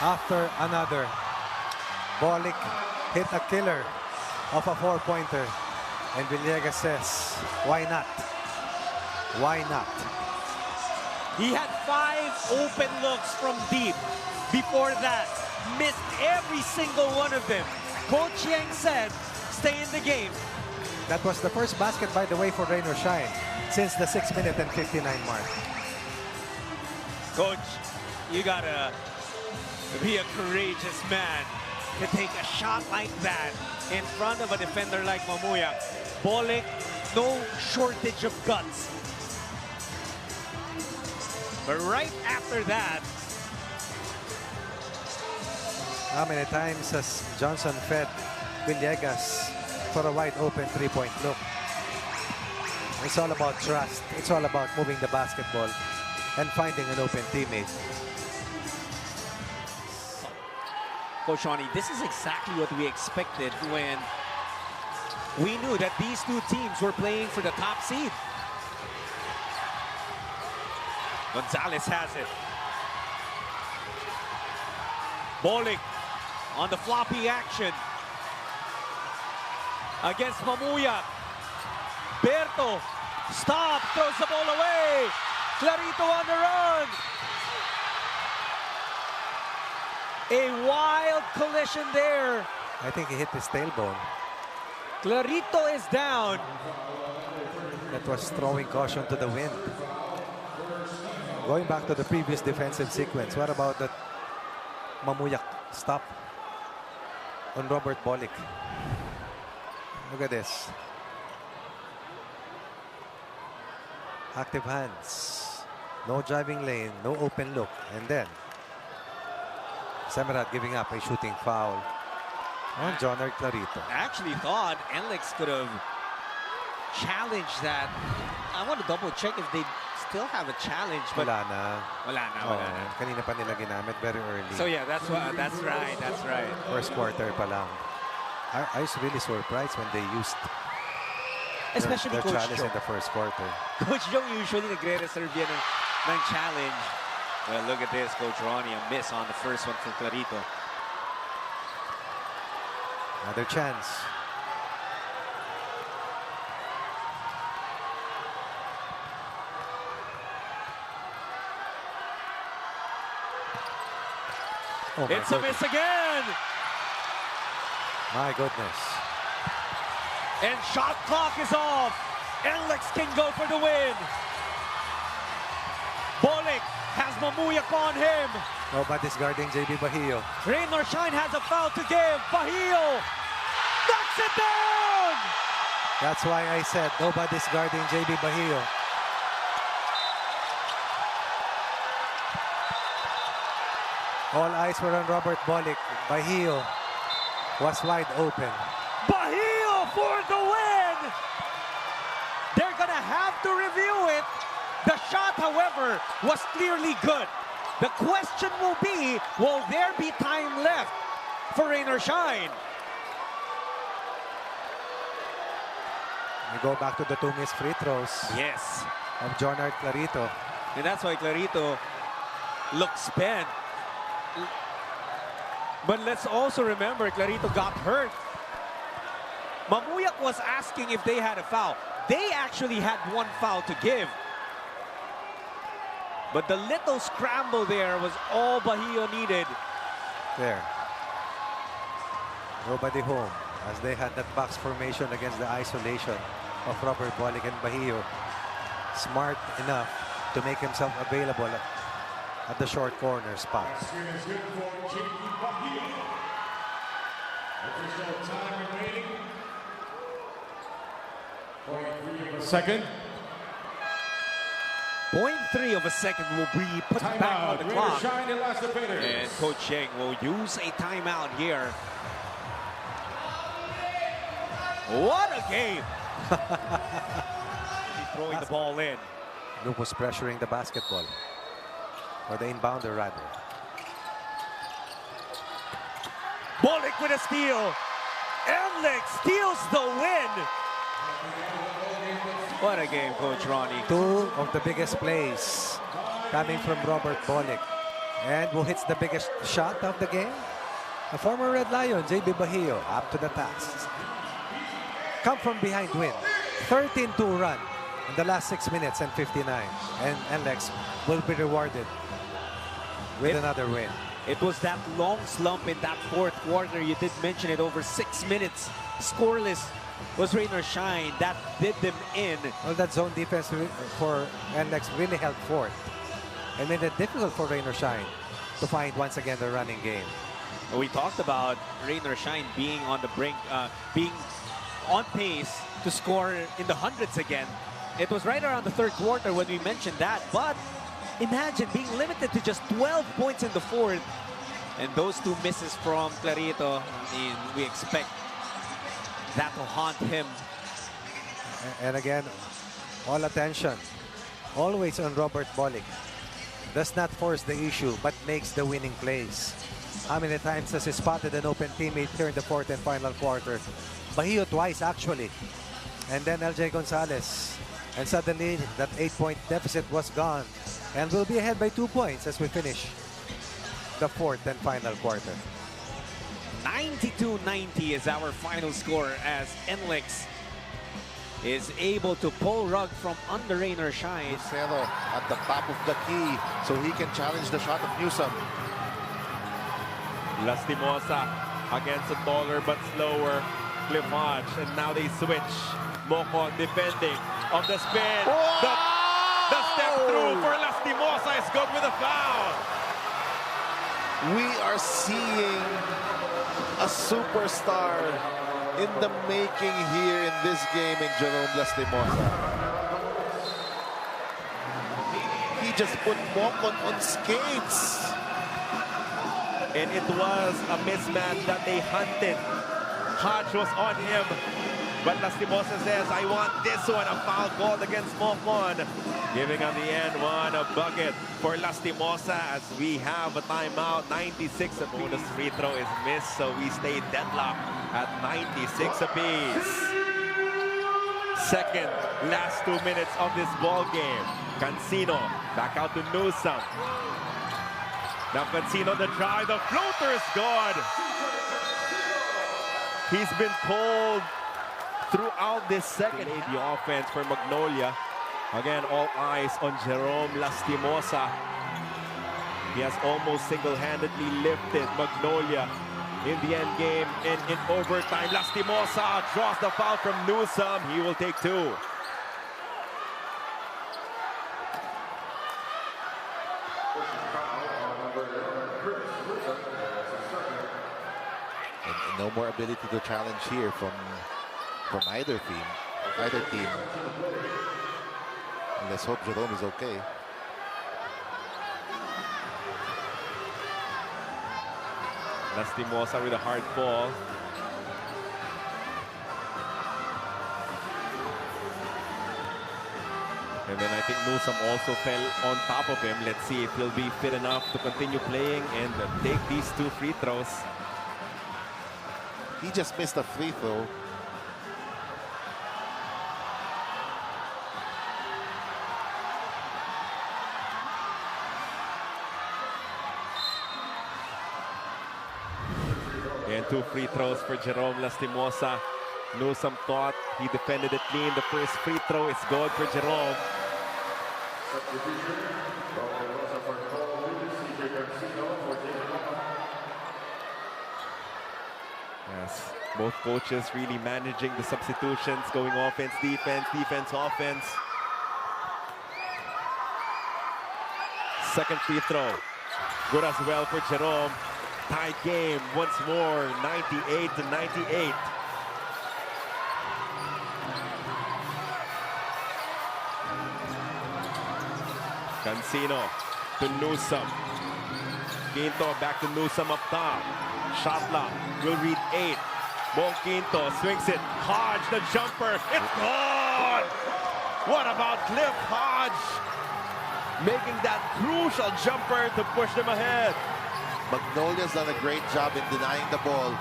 after another. Bolick hit a killer of a 4-pointer. And Villegas says, why not? Why not? He had 5 open looks from deep. Before that, missed every single one of them. Coach Yang said, stay in the game. That was the first basket, by the way, for Rain or Shine since the 6-minute and 59 mark. Coach, you gotta be a courageous man to take a shot like that in front of a defender like Mamuya. Bolick, no shortage of guts. But right after that, How many times has Johnson fed Villegas for a wide open three-point look? It's all about trust. It's all about moving the basketball and finding an open teammate. Coach Ronnie, this is exactly what we expected when we knew that these two teams were playing for the top seed. Gonzalez has it. Bolick on the floppy action against Mamuya. Berto, stop, throws the ball away. Clarito on the run. A wild collision there. I think he hit his tailbone. Clarito is down. That was throwing caution to the wind. Going back to the previous defensive sequence, what about that Mamuyak stop on Robert Bolick? Look at this. Active hands. No driving lane, no open look. And then Semerad giving up a shooting foul on Jonard Clarito. I actually thought NLEX could have challenged that. I want to double check if they still have a challenge, but Wala na. wala na. Kanina pa nila ginamit very early. So yeah, that's right. First quarter pa lang. I was really surprised when they used Especially their Coach challenge Joe. in the first quarter. Coach Joe usually nagre-reserve yan ng challenge. Well, look at this, Coach Ronnie, a miss on the first one from Clarito. Another chance. Oh my It's a miss again! My goodness. And shot clock is off. NLEX can go for the win. Bolick has Mamuyak on him. Nobody's guarding JB Bahio. Rain or Shine has a foul to give. Bahio knocks it down. That's why I said nobody's guarding JB Bahio. All eyes were on Robert Bolick. Bahio was wide open. Bahio for the win. They're gonna have to review it. The shot, however, was clearly good. The question will be, will there be time left for Rain or Shine? We go back to the two missed free throws Yes. of Jonard Clarito. And that's why Clarito looks spent. But let's also remember, Clarito got hurt. Mamuyak was asking if they had a foul. They actually had one foul to give. But the little scramble there was all Bahio needed. There. Nobody home as they had that box formation against the isolation of Robert Bolick, and Bahio smart enough to make himself available at the short corner spot. Second. 0.3 of a second will be put back on the clock. And Coach Cheng will use a timeout here. What a game! He's throwing the ball in. Luke was pressuring the basketball. Or the inbounder, rather. Bolick with a steal. NLEX steals the win. What a game, Coach Ronnie. Two of the biggest plays coming from Robert Bolick. And who hits the biggest shot of the game? The former Red Lion, JB Bahio, up to the task. Come from behind win. 13-2 run in the last 6 minutes and 59. And NLEX will be rewarded with another win. It was that long slump in that fourth quarter. You did mention it, over 6 minutes. Scoreless was Rain or Shine. That did them in. Well, that zone defense for NLEX really helped forth and made it difficult for Rain or Shine to find once again the running game. We talked about Rain or Shine being on the brink, being on pace to score in the hundreds again. It was right around the third quarter when we mentioned that, but imagine being limited to just 12 points in the fourth And those two misses from Clarito, I mean, we expect that to haunt him. And again, all attention always on Robert Bolick. Does not force the issue, but makes the winning plays. How many times has he spotted an open teammate here in the fourth and final quarter? Bahio twice, actually. And then LJ Gonzalez. And suddenly, that 8-point deficit was gone. And we'll be ahead by 2 points as we finish the fourth and final quarter. 92-90 is our final score as NLEX is able to pull rug from under rain or shine. Lucero at the top of the key so he can challenge the shot of Newsome. Lastimosa against a taller but slower Cliff Hodge. And now they switch. Moko defending on the spin. The step through for Lastimosa is good with a foul. We are seeing a superstar in the making here in this game in Jerome Lastimosa. He just put Mokon on skates. And it was a mismatch that they hunted. Hodge was on him. But Lastimosa says, I want this one, a foul called against Mokon. Giving on the end one, a bucket for Lastimosa as we have a timeout. 96, a bonus free throw is missed, so we stay deadlocked at 96 apiece. Second, last 2 minutes of this ball game. Cancino back out to Newsome. Now Cancino the drive, the floater is good. He's been cold throughout this second. The offense for Magnolia. Again, all eyes on Jerome Lastimosa. He has almost single-handedly lifted Magnolia in the end game and in overtime. Lastimosa draws the foul from Newsome. He will take two. And no more ability to challenge here from either team. And let's hope Jerome is okay. Lastimosa with a hard ball. And then I think Newsome also fell on top of him. Let's see if he'll be fit enough to continue playing and take these two free throws. He just missed a free throw. And two free throws for Jerome Lastimosa. Newsome thought he defended it clean. The first free throw is good for Jerome. Yes, both coaches really managing the substitutions, going offense, defense, defense, offense. Second free throw, good as well for Jerome. Tied game once more, 98-98. Cancino to Newsome. Quinto back to Newsome up top. Shot lock will read 8. Bong Quinto swings it. Hodge the jumper. It's good! What about Cliff Hodge? Making that crucial jumper to push them ahead. Magnolia's done a great job in denying the ball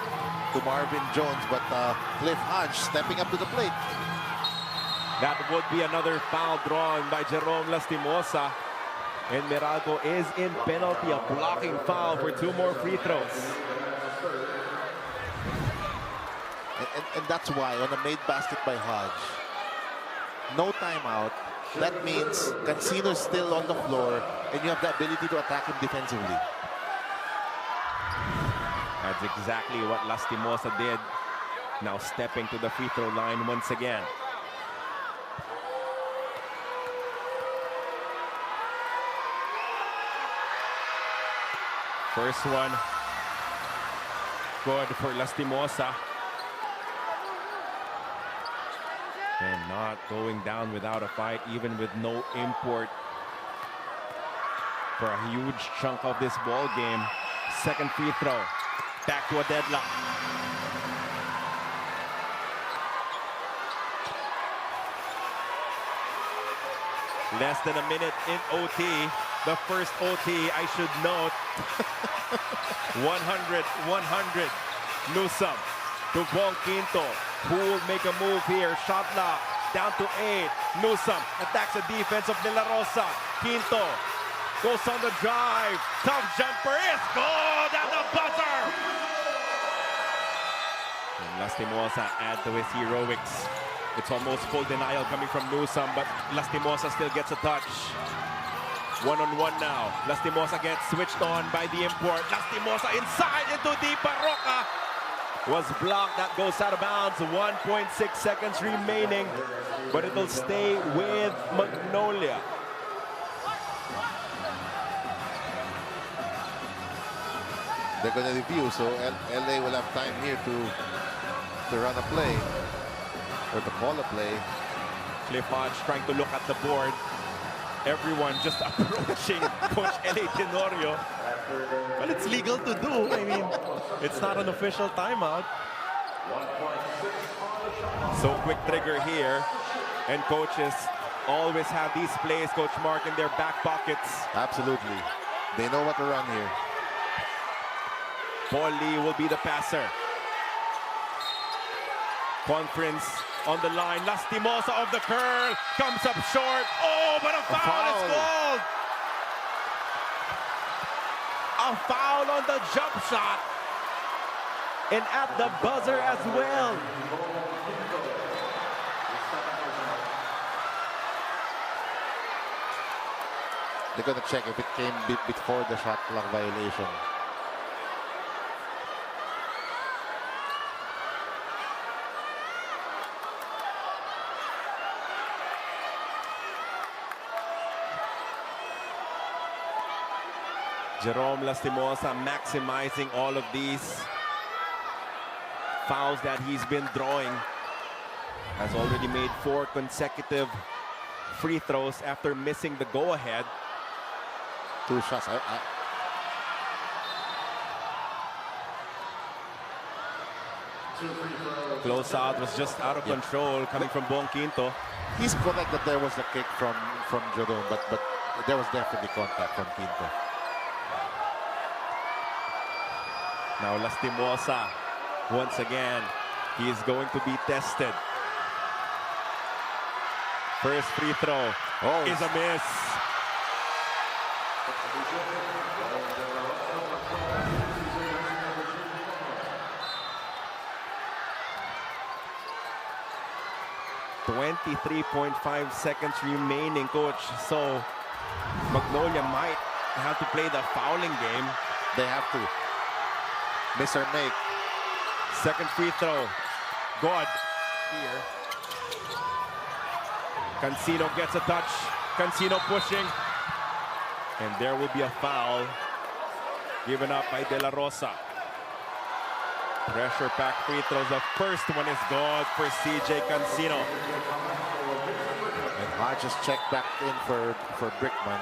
to Marvin Jones, but Cliff Hodge stepping up to the plate. That would be another foul drawn by Jerome Lastimosa. And Meralco is in penalty, a blocking foul for two more free throws. And that's why on a made basket by Hodge, no timeout. That means Cancino's still on the floor and you have the ability to attack him defensively. That's exactly what Lastimosa did. Now stepping to the free throw line once again. First one, good for Lastimosa. And not going down without a fight, even with no import for a huge chunk of this ball game. second free throw. Back to a deadlock. Less than a minute in OT. The first OT, I should note. 100. Newsome to Bong Quinto. Who will make a move here? Shot lock. Down to 8. Newsome attacks the defense of De La Rosa. Quinto goes on the drive. Tough jumper is good at the buzzer. And Lastimosa add to his heroics. It's almost full denial coming from Newsome, but Lastimosa still gets a touch. One-on-one now. Lastimosa gets switched on by the import. Lastimosa inside into deep. Barroca was blocked. That goes out of bounds. 1.6 seconds remaining, but it'll stay with Magnolia. They're going to review, so LA will have time here to run a play or to call a play. Cliff Hodge trying to look at the board. Everyone just approaching Coach L.A. Tenorio. Well, it's legal to do. I mean, it's not an official timeout. So quick trigger here. And coaches always have these plays, Coach Mark, in their back pockets. Absolutely. They know what to run here. Paul Lee will be the passer. Conference on the line. Lastimosa of the curl. Comes up short. Oh, but a foul is called. A foul on the jump shot. And at the buzzer as well. They're going to check if it came before the shot clock violation. Jerome Lastimosa maximizing all of these fouls that he's been drawing. Has already made 4 consecutive free throws after missing the go-ahead. 2 shots. Close out was just out of control coming from Bong Quinto. He's correct that there was a kick from Jerome, but there was definitely contact from Quinto. Now Lastimosa, once again, he is going to be tested. First free throw is a miss. .5 seconds remaining, coach. So Magnolia might have to play the fouling game. They have to. Miss or make. Second free throw. God here. Cancino gets a touch. Cancino pushing. And there will be a foul given up by De La Rosa. Pressure pack free throws. The first one is good for CJ Cancino. And Hodge just checked back in for Brickman.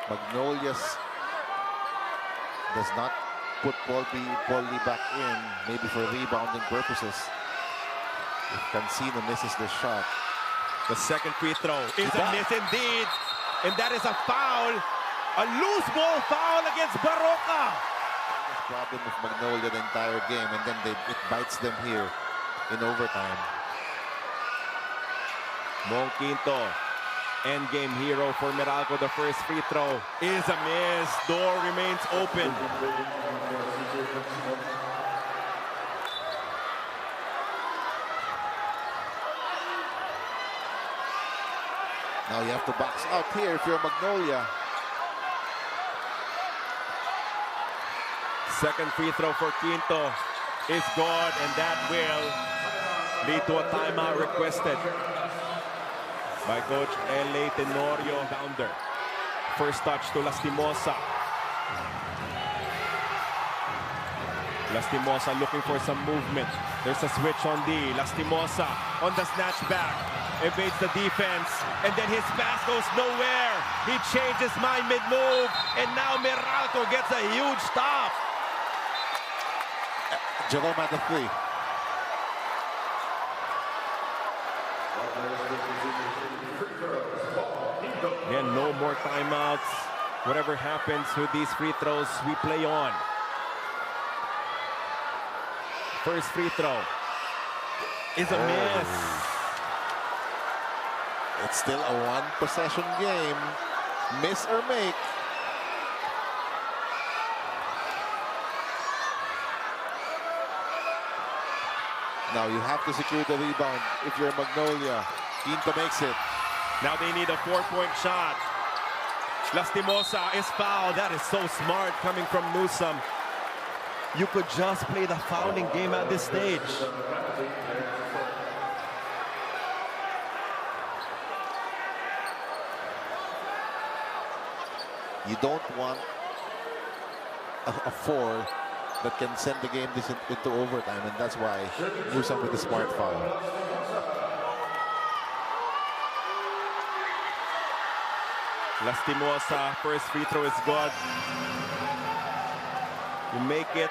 Magnolia's does not put Paul Lee back in, maybe for rebounding purposes. If Cancino misses the shot. The second free throw is a miss indeed. And that is a foul. A loose ball foul against Barroca. Problem with Magnolia the entire game, and then it bites them here in overtime. Bong Quinto, endgame hero for Meralco. The first free throw is a miss. Door remains open. Now you have to box out here if you're Magnolia. Second free throw for Quinto is good, and that will lead to a timeout requested by Coach L.A. Tenorio. Bounder. First touch to Lastimosa. Lastimosa looking for some movement. There's a switch on D. Lastimosa on the snatch back. evades the defense, and then his pass goes nowhere. He changes mind mid-move, and now Meralco gets a huge stop. Jerome at the 3. And no more timeouts. Whatever happens with these free throws, we play on. First free throw is a miss. It's still a one-possession game. Miss or make. Now you have to secure the rebound if you're Magnolia. Quinto makes it. Now they need a 4-point shot. Lastimosa is fouled. That is so smart coming from Newsome. You could just play the fouling game at this stage. You don't want a 4 that can send the game into overtime, and that's why Newsome with the smart foul. Lastimosa, first free throw is good. You make it,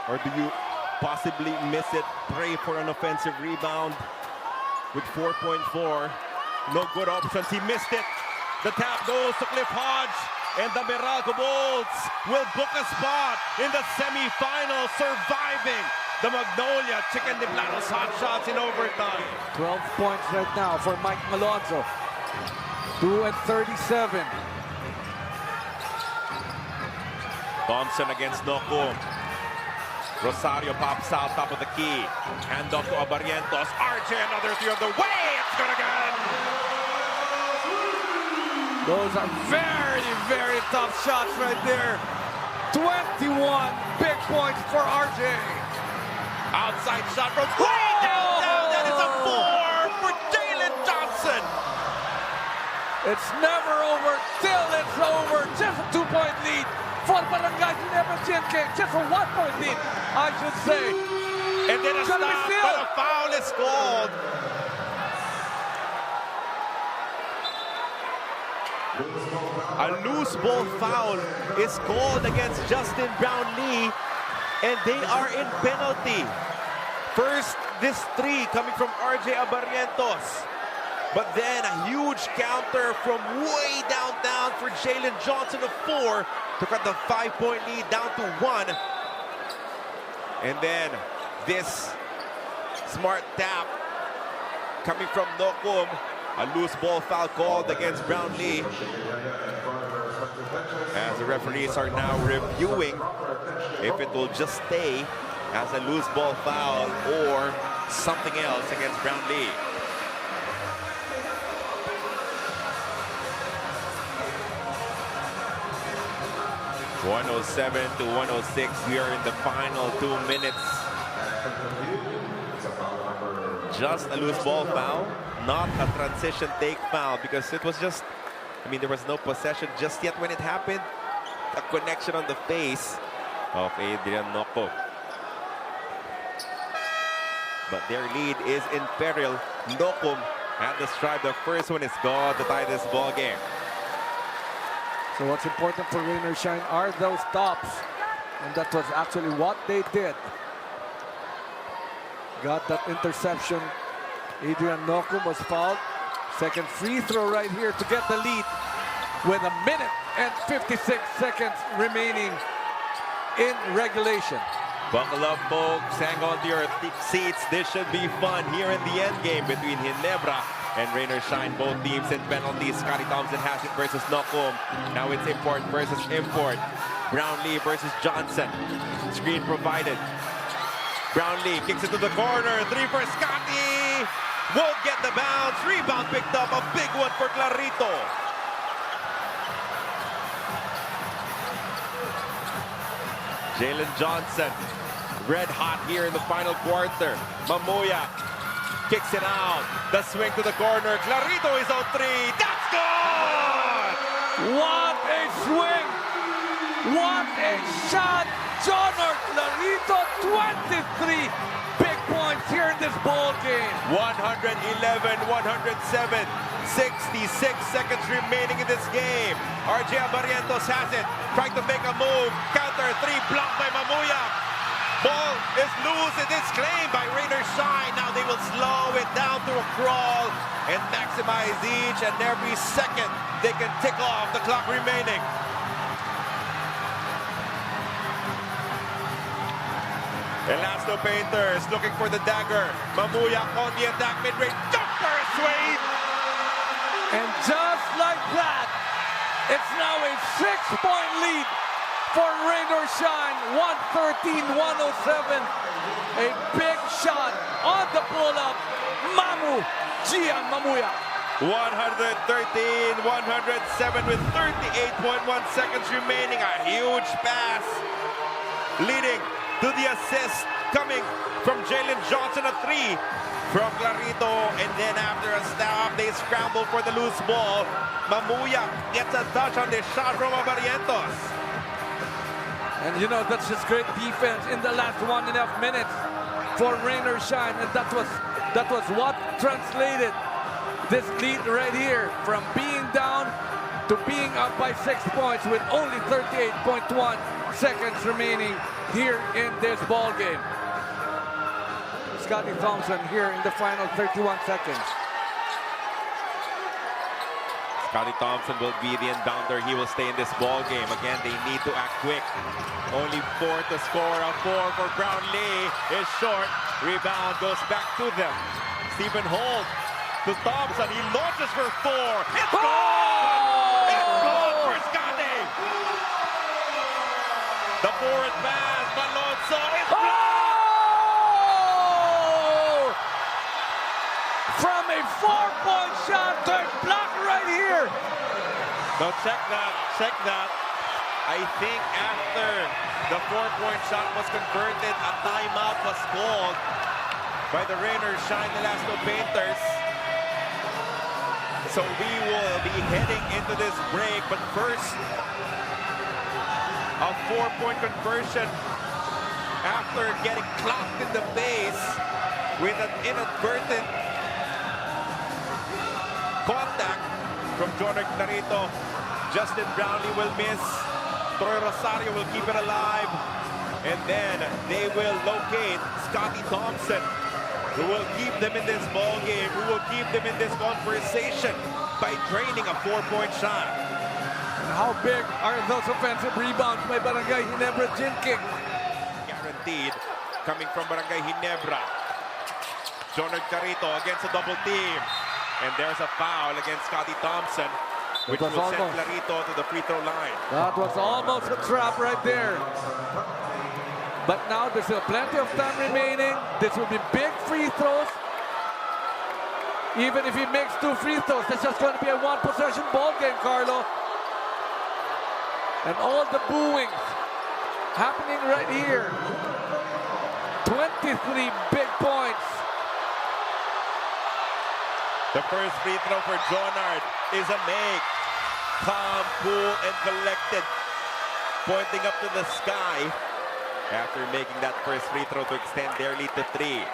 or do you possibly miss it? Pray for an offensive rebound with 4.4. No good options. He missed it. The tap goes to Cliff Hodge, and the Meralco Bulls will book a spot in the semifinal, surviving the Magnolia Chicken de Planos hot shots in overtime. 12 points right now for Mike Malonzo. 2:37. Thompson against Nocum. Rosario pops out top of the key. Hand off to Abarientos. RJ, another three on the way. It's good again. Those are very, very tough shots right there. 21 big points for RJ. Outside shot from way downtown. That is a 4 for Jalen Johnson. It's never over till it's over. Just a 2-point lead for Barangay Ginebra TNK. Just a 1-point lead, I should say. And then a stop, but a foul is called. A loose ball foul is called against Justin Brownlee, and they are in penalty. First, this 3 coming from RJ Abarientos. But then a huge counter from way downtown for Jalen Johnson of 4 to cut the 5-point lead down to 1. And then this smart tap coming from Nocum. A loose ball foul called against Brownlee. As the referees are now reviewing if it will just stay as a loose ball foul or something else against Brownlee. .107 to 106. We are in the final 2 minutes. Just a loose ball foul, not a transition take foul, because it was just, I mean, there was no possession just yet when it happened. A connection on the face of Adrian Nocum. But their lead is in peril. Nocum at the stripe. The first one is gone to tie this ball game. So what's important for Rain or Shine are those stops. And that was actually what they did. Got that interception. Adrian Nocum was fouled. Second free throw right here to get the lead with 1 minute and 56 seconds remaining in regulation. Buckle up, folks. Hang on to your seats. This should be fun here in the end game between Ginebra and Rain or Shine. Both teams in penalties. Scotty Thompson has it versus Nocum. Now it's import versus import. Brownlee versus Johnson. Screen provided. Brownlee kicks it to the corner. 3 for Scotty. Won't get the bounce. Rebound picked up. A big one for Clarito. Jalen Johnson, red hot here in the final quarter. Mamuya kicks it out. The swing to the corner. Clarito is on 3. That's good! What a swing! What a shot! Jonor Clarito, 23 big points here in this ball game. 111-107. 66 seconds remaining in this game. RJ Barrientos has it. Trying to make a move. Counter 3 blocked by Mamuya. Ball is loose. It is claimed by Raiders Shine. Now they will slow it down to a crawl and maximize each and every second they can tick off the clock remaining. Elasto Painters looking for the dagger. Mamuya on the attack, mid-range jumper swing. And just like that, it's now a 6-point lead for Rain or Shine. 113-107. A big shot on the pull-up. Gian Mamuya. 113-107 with 38.1 seconds remaining. A huge pass leading to the assist coming from Jalen Johnson, a 3 from Clarito, and then after a stop, they scramble for the loose ball. Mamuya gets a touch on the shot from Barrientos. And you know, that's just great defense in the last 1.5 minutes for Rain or Shine, and that was what translated this lead right here from being down to being up by 6 points with only 38.1 seconds remaining here in this ball game. Scotty Thompson here in the final 31 seconds. Scotty Thompson will be the inbounder. He will stay in this ball game. Again, they need to act quick. Only 4 to score. A 4 for Brownlee is short. Rebound goes back to them. Stephen Holt to Thompson. He launches for 4. It's gone! It's gone for Scotty! The forward pass. Malonzo is blocked! From a 4-point shot, third block right here. No, check that. I think after the 4-point shot was converted, a timeout was called by the Rainers Shine Elasto Painters. So we will be heading into this break, but first, a 4-point conversion after getting clocked in the face with an inadvertent contact from Jonah Clarito. Justin Brownlee will miss. Troy Rosario will keep it alive. And then they will locate Scotty Thompson, who will keep them in this ball game, who will keep them in this conversation by draining a 4-point shot. And how big are those offensive rebounds by Barangay Ginebra Jinking? Guaranteed coming from Barangay Ginebra. Jonah Clarito against a double team. And there's a foul against Scotty Thompson, which will send Clarito to the free throw line. That was almost a trap right there. But now there's still plenty of time remaining. This will be big free throws. Even if he makes 2 free throws, that's just going to be a 1-possession ball game, Carlo. And all the booings happening right here. 23 big points. The first free throw for Jonard is a make. Calm, cool, and collected. Pointing up to the sky after making that first free throw to extend their lead to 3.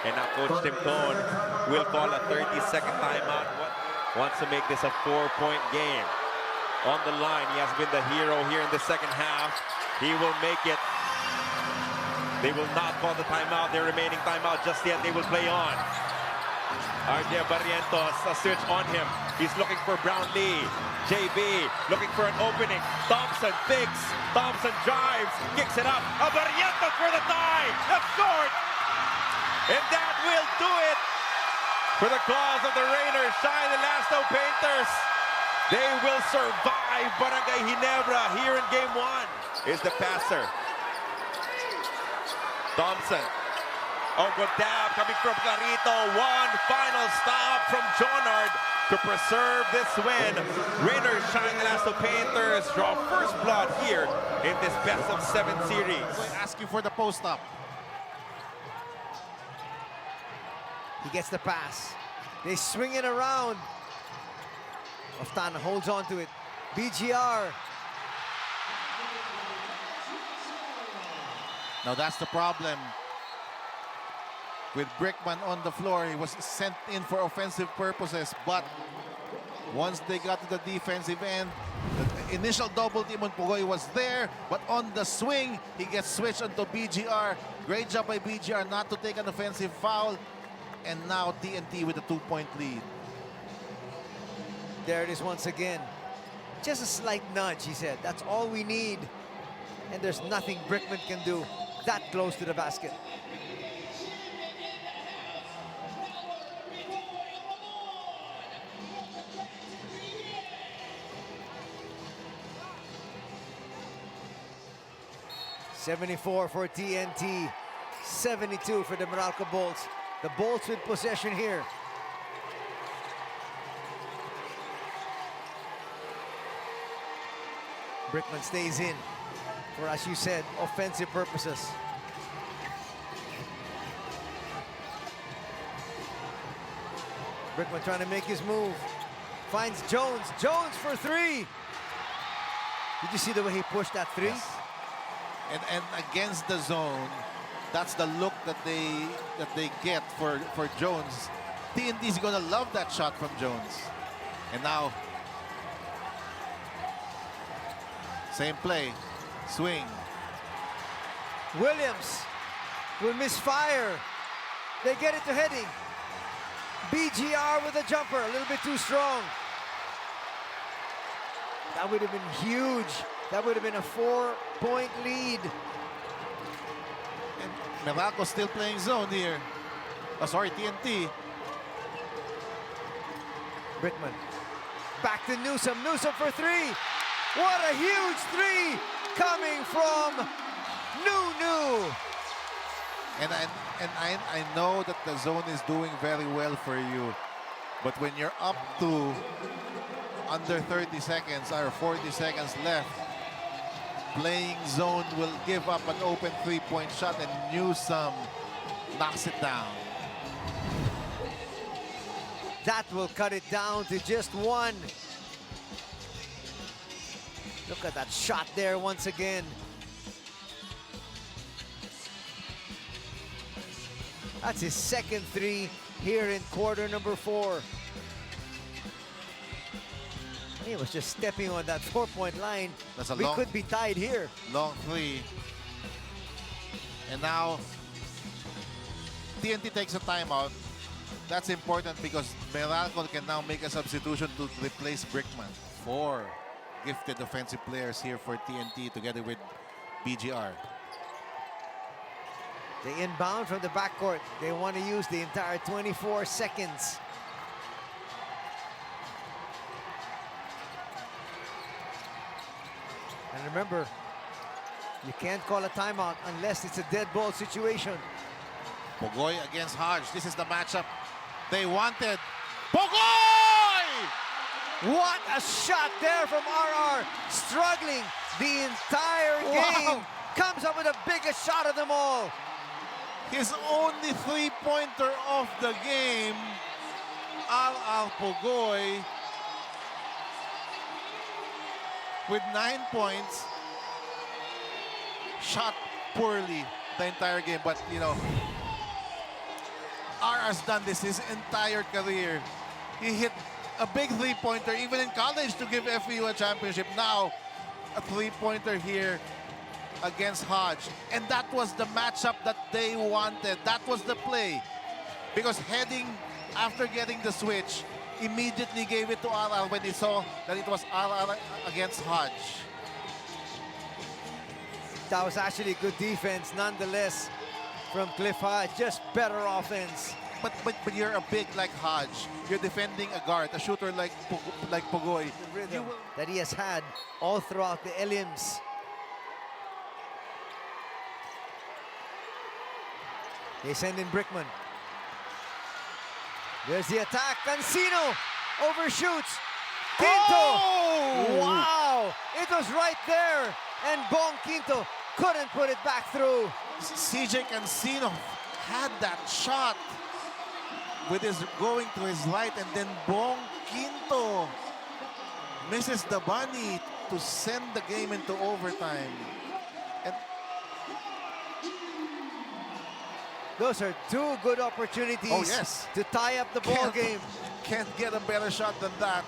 And now Coach Tim Cone will call a 30-second timeout. Wants to make this a 4-point game. On the line, he has been the hero here in the second half. He will make it. They will not call the timeout, their remaining timeout just yet. They will play on. RJ Barrientos, a search on him. He's looking for Brownlee. JB looking for an opening. Thompson picks. Thompson drives. Kicks it up. Barrientos for the tie. That's short. And that will do it for the cause of the Rainers Shine Elasto Painters. They will survive Barangay Ginebra here in game 1. Is the passer. Thompson. Oh, good dab coming from Clarito. One final stop from Jonard to preserve this win. Rainers Shine Elasto Painters draw first blood here in this best-of-7 series. Ask you for the post-up. He gets the pass. They swing it around. Oftana holds on to it. BGR. Now that's the problem. with Brickman on the floor. He was sent in for offensive purposes, but once they got to the defensive end, the initial double team on Pugoy was there, but on the swing, he gets switched onto BGR. Great job by BGR not to take an offensive foul. And now TNT with a 2-point lead. There it is once again. Just a slight nudge, he said. That's all we need. And there's nothing Brickman can do that close to the basket. $74 for TNT, 72 for the Meralco Bolts. The Bolts with possession here. Brickman stays in for, as you said, offensive purposes. Brickman trying to make his move. Finds Jones. Jones for three. Did you see the way he pushed that three? Yes. And against the zone, that's the look that they get for Jones. TNT's gonna love that shot from Jones. And now, same play, swing. Williams will misfire. They get it to Heading. BGR with a jumper, a little bit too strong. That would have been huge. That would have been a 4-point lead. And Meralco still playing zone here. Oh, sorry, TNT. Brickman. Back to Newsom. Newsom for three. What a huge three coming from New. And I know that the zone is doing very well for you. But when you're up to under 30 seconds or 40 seconds left, playing zone will give up an open three-point shot, and Newsom knocks it down. That will cut it down to just one. Look at that shot there once again. That's his second three here in quarter number 4. He was just stepping on that 4-point line. That's a we long, could be tied here. Long three. And now TNT takes a timeout. That's important because Meralco can now make a substitution to replace Brickman. 4 gifted offensive players here for TNT together with BGR. They inbound from the backcourt. They want to use the entire 24 seconds. And remember, you can't call a timeout unless it's a dead ball situation. Pugoy against Hodge. This is the matchup they wanted. Pugoy! What a shot there from RR. Struggling the entire game. Comes up with the biggest shot of them all. His only three-pointer of the game. Al Pugoy with 9 points. Shot poorly the entire game, but you know, RR's done this his entire career. He hit a big three-pointer even in college to give FEU a championship. Now a three-pointer here against Hodge, and that was the matchup that they wanted. That was the play, because Heading, after getting the switch, immediately gave it to RR when he saw that it was RR against Hodge. That was actually good defense nonetheless from Cliff Hodge. Just better offense. But you're a big like Hodge. You're defending a guard, a shooter like Pugoy. The rhythm that he has had all throughout the elims. They send in Brickman. There's the attack. Cancino overshoots. Quinto. Oh! Wow. It was right there. And Bong Quinto couldn't put it back through. CJ Cancino had that shot with his going to his right, and then Bong Quinto misses the bunny to send the game into overtime. And Those are two good opportunities Oh, yes. to tie up the ball game. Can't get a better shot than that.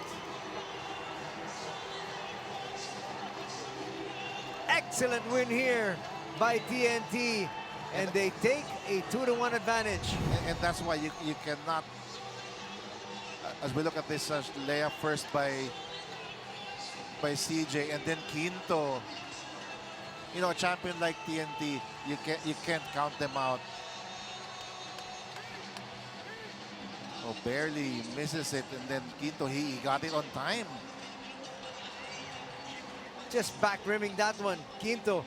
Excellent win here by TNT. And they take a 2-1 advantage. And that's why you cannot, as we look at this layup first by CJ and then Quinto. You know, a champion like TNT, you can't count them out. Oh, barely misses it, and then Quinto, he got it on time. Just back rimming that one. Quinto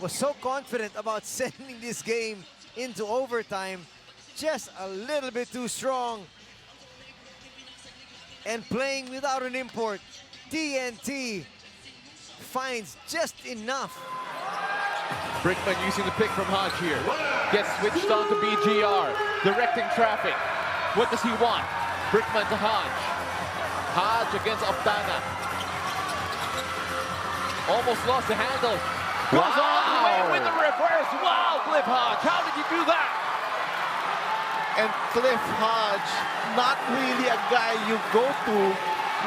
was so confident about sending this game into overtime. Just a little bit too strong. And playing without an import, TNT finds just enough. Brickman using the pick from Hodge here. Gets switched on to BGR. Directing traffic. What does he want? Brickman to Hodge. Hodge against Optana. Almost lost the handle. Goes all the way with the reverse. Wow, Cliff Hodge. How did you do that? And Cliff Hodge, not really a guy you go to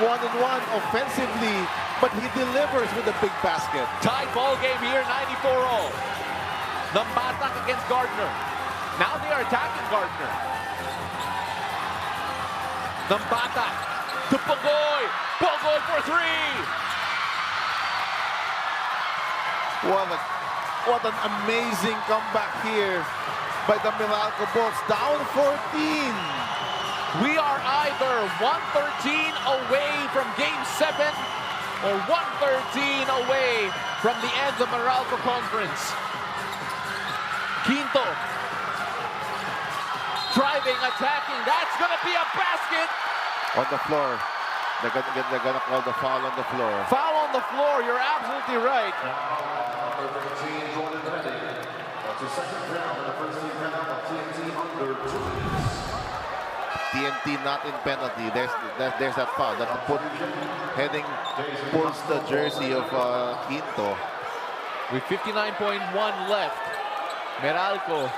one-on-one offensively, but he delivers with a big basket. Tied ball game here, 94-all. Nambatak against Gardner. Now they are attacking Gardner. Nambatak to Pogoy. Pogoy for three. What an amazing comeback here by the Meralco Bulls. Down 14. We are either 113 away from Game 7 or 113 away from the end of Meralco Conference. Quinto driving, attacking. That's going to be a basket. On the floor. They're gonna call the foul on the floor. Foul on the floor. You're absolutely right. TNT not in penalty. There's that foul. That heading pulls the jersey of Quinto. With 59.1 left, Meralco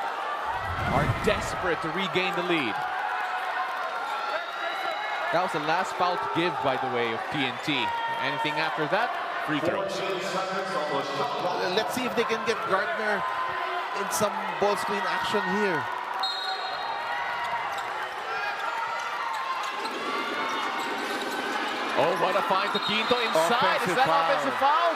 are desperate to regain the lead. That was the last foul to give, by the way, of TNT. Anything after that, free throws. Let's see if they can get Gardner in some ball screen action here. Oh, what a find to Quinto inside. Is that offensive foul?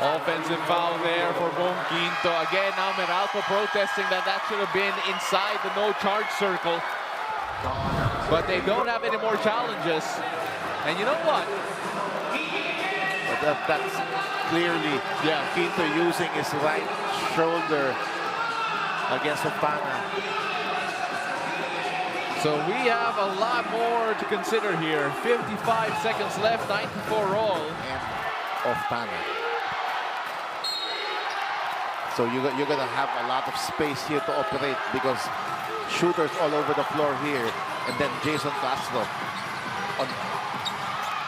Offensive foul there for Bong Quinto. Again, now Meralco protesting that should have been inside the no-charge circle. But they don't have any more challenges. And you know what? But that's clearly Quinto using his right shoulder against Optana. So we have a lot more to consider here. 55 seconds left, 94-all. And Optana. So you're going to have a lot of space here to operate because shooters all over the floor here. And then Jason Castro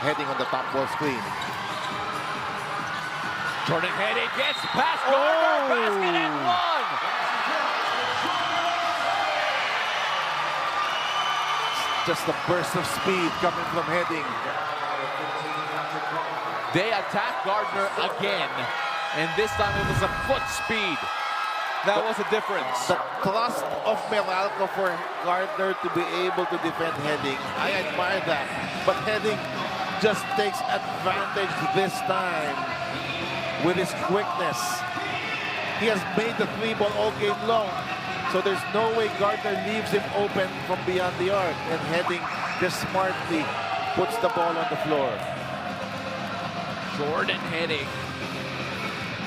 heading on the top ball screen. Jordan Heading gets past Gardner. Basket and one. Just a burst of speed coming from Heading. They attack Gardner again. And this time it was a foot speed. That was a difference. The trust of Meralco for Gardner to be able to defend Heading. I admire that. But Heading just takes advantage this time with his quickness. He has made the three ball all game long. So there's no way Gardner leaves him open from beyond the arc. And Heading just smartly puts the ball on the floor. Jordan Heading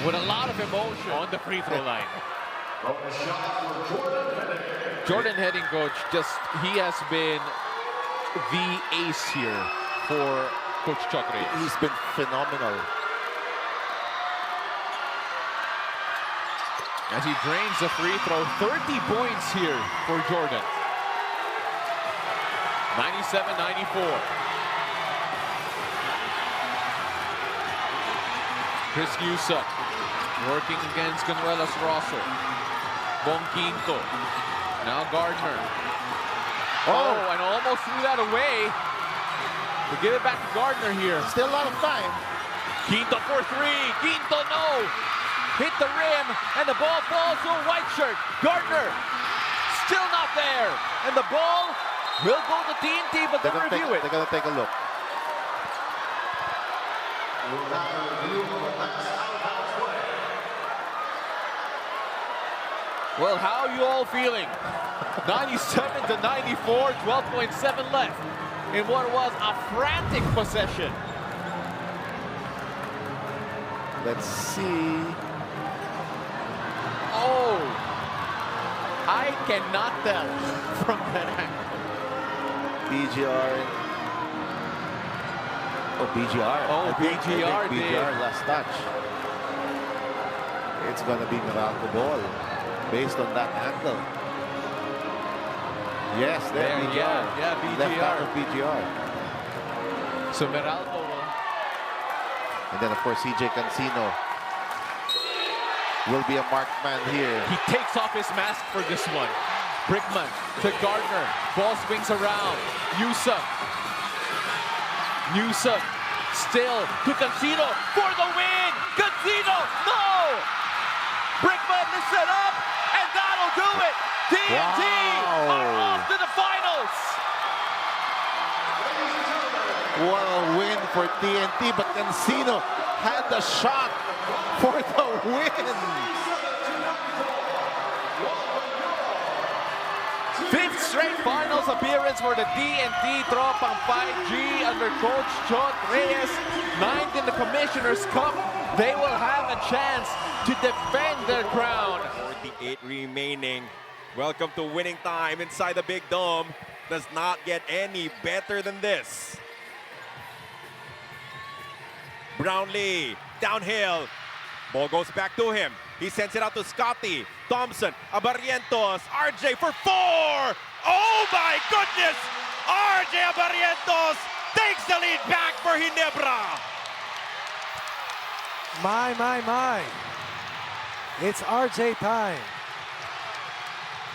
with a lot of emotion on the free throw line. Jordan Heading, coach, he has been the ace here for Coach Chuck Reyes. He's been phenomenal. As he drains the free throw, 30 points here for Jordan. 97-94. Chris Yusa working against Canuelas Rosso. Bong Quinto. Now Gardner. Oh, and almost threw that away. To give it back to Gardner here. Still a lot of time. Quinto for three. Quinto, no. Hit the rim, and the ball falls to a white shirt. Gardner, still not there. And the ball will go to TNT, but they'll review it. They're going to take a look. Well, how are you all feeling? 97 to 94, 12.7 left in what was a frantic possession. Let's see. Oh, I cannot tell from that angle. BGR. Oh, BGR. Oh, BGR did. BGR last touch. It's going to be Meralco ball based on that angle. Yes, there BGR. Yeah, BGR. Left out of BGR. So Meralco will. And then, of course, CJ Cancino will be a marked man here. He takes off his mask for this one. Brickman to Gardner. Ball swings around. Yusuf. Yusuf still to Cancino for the win. Cancino, no! Brickman is set up, and that'll do it. TNT are off to the finals. What a win for TNT, but Cancino had the shot for the win. Fifth straight finals appearance for the TNT Tropang 5G under Coach Chot Reyes. Ninth in the Commissioner's Cup. They will have a chance to defend their crown. 48 remaining. Welcome to winning time inside the Big Dome. Does not get any better than this. Brownlee, downhill. Ball goes back to him. He sends it out to Scotty. Thompson, Abarrientos, RJ for four. Oh my goodness! RJ Abarrientos takes the lead back for Ginebra. My. It's RJ time.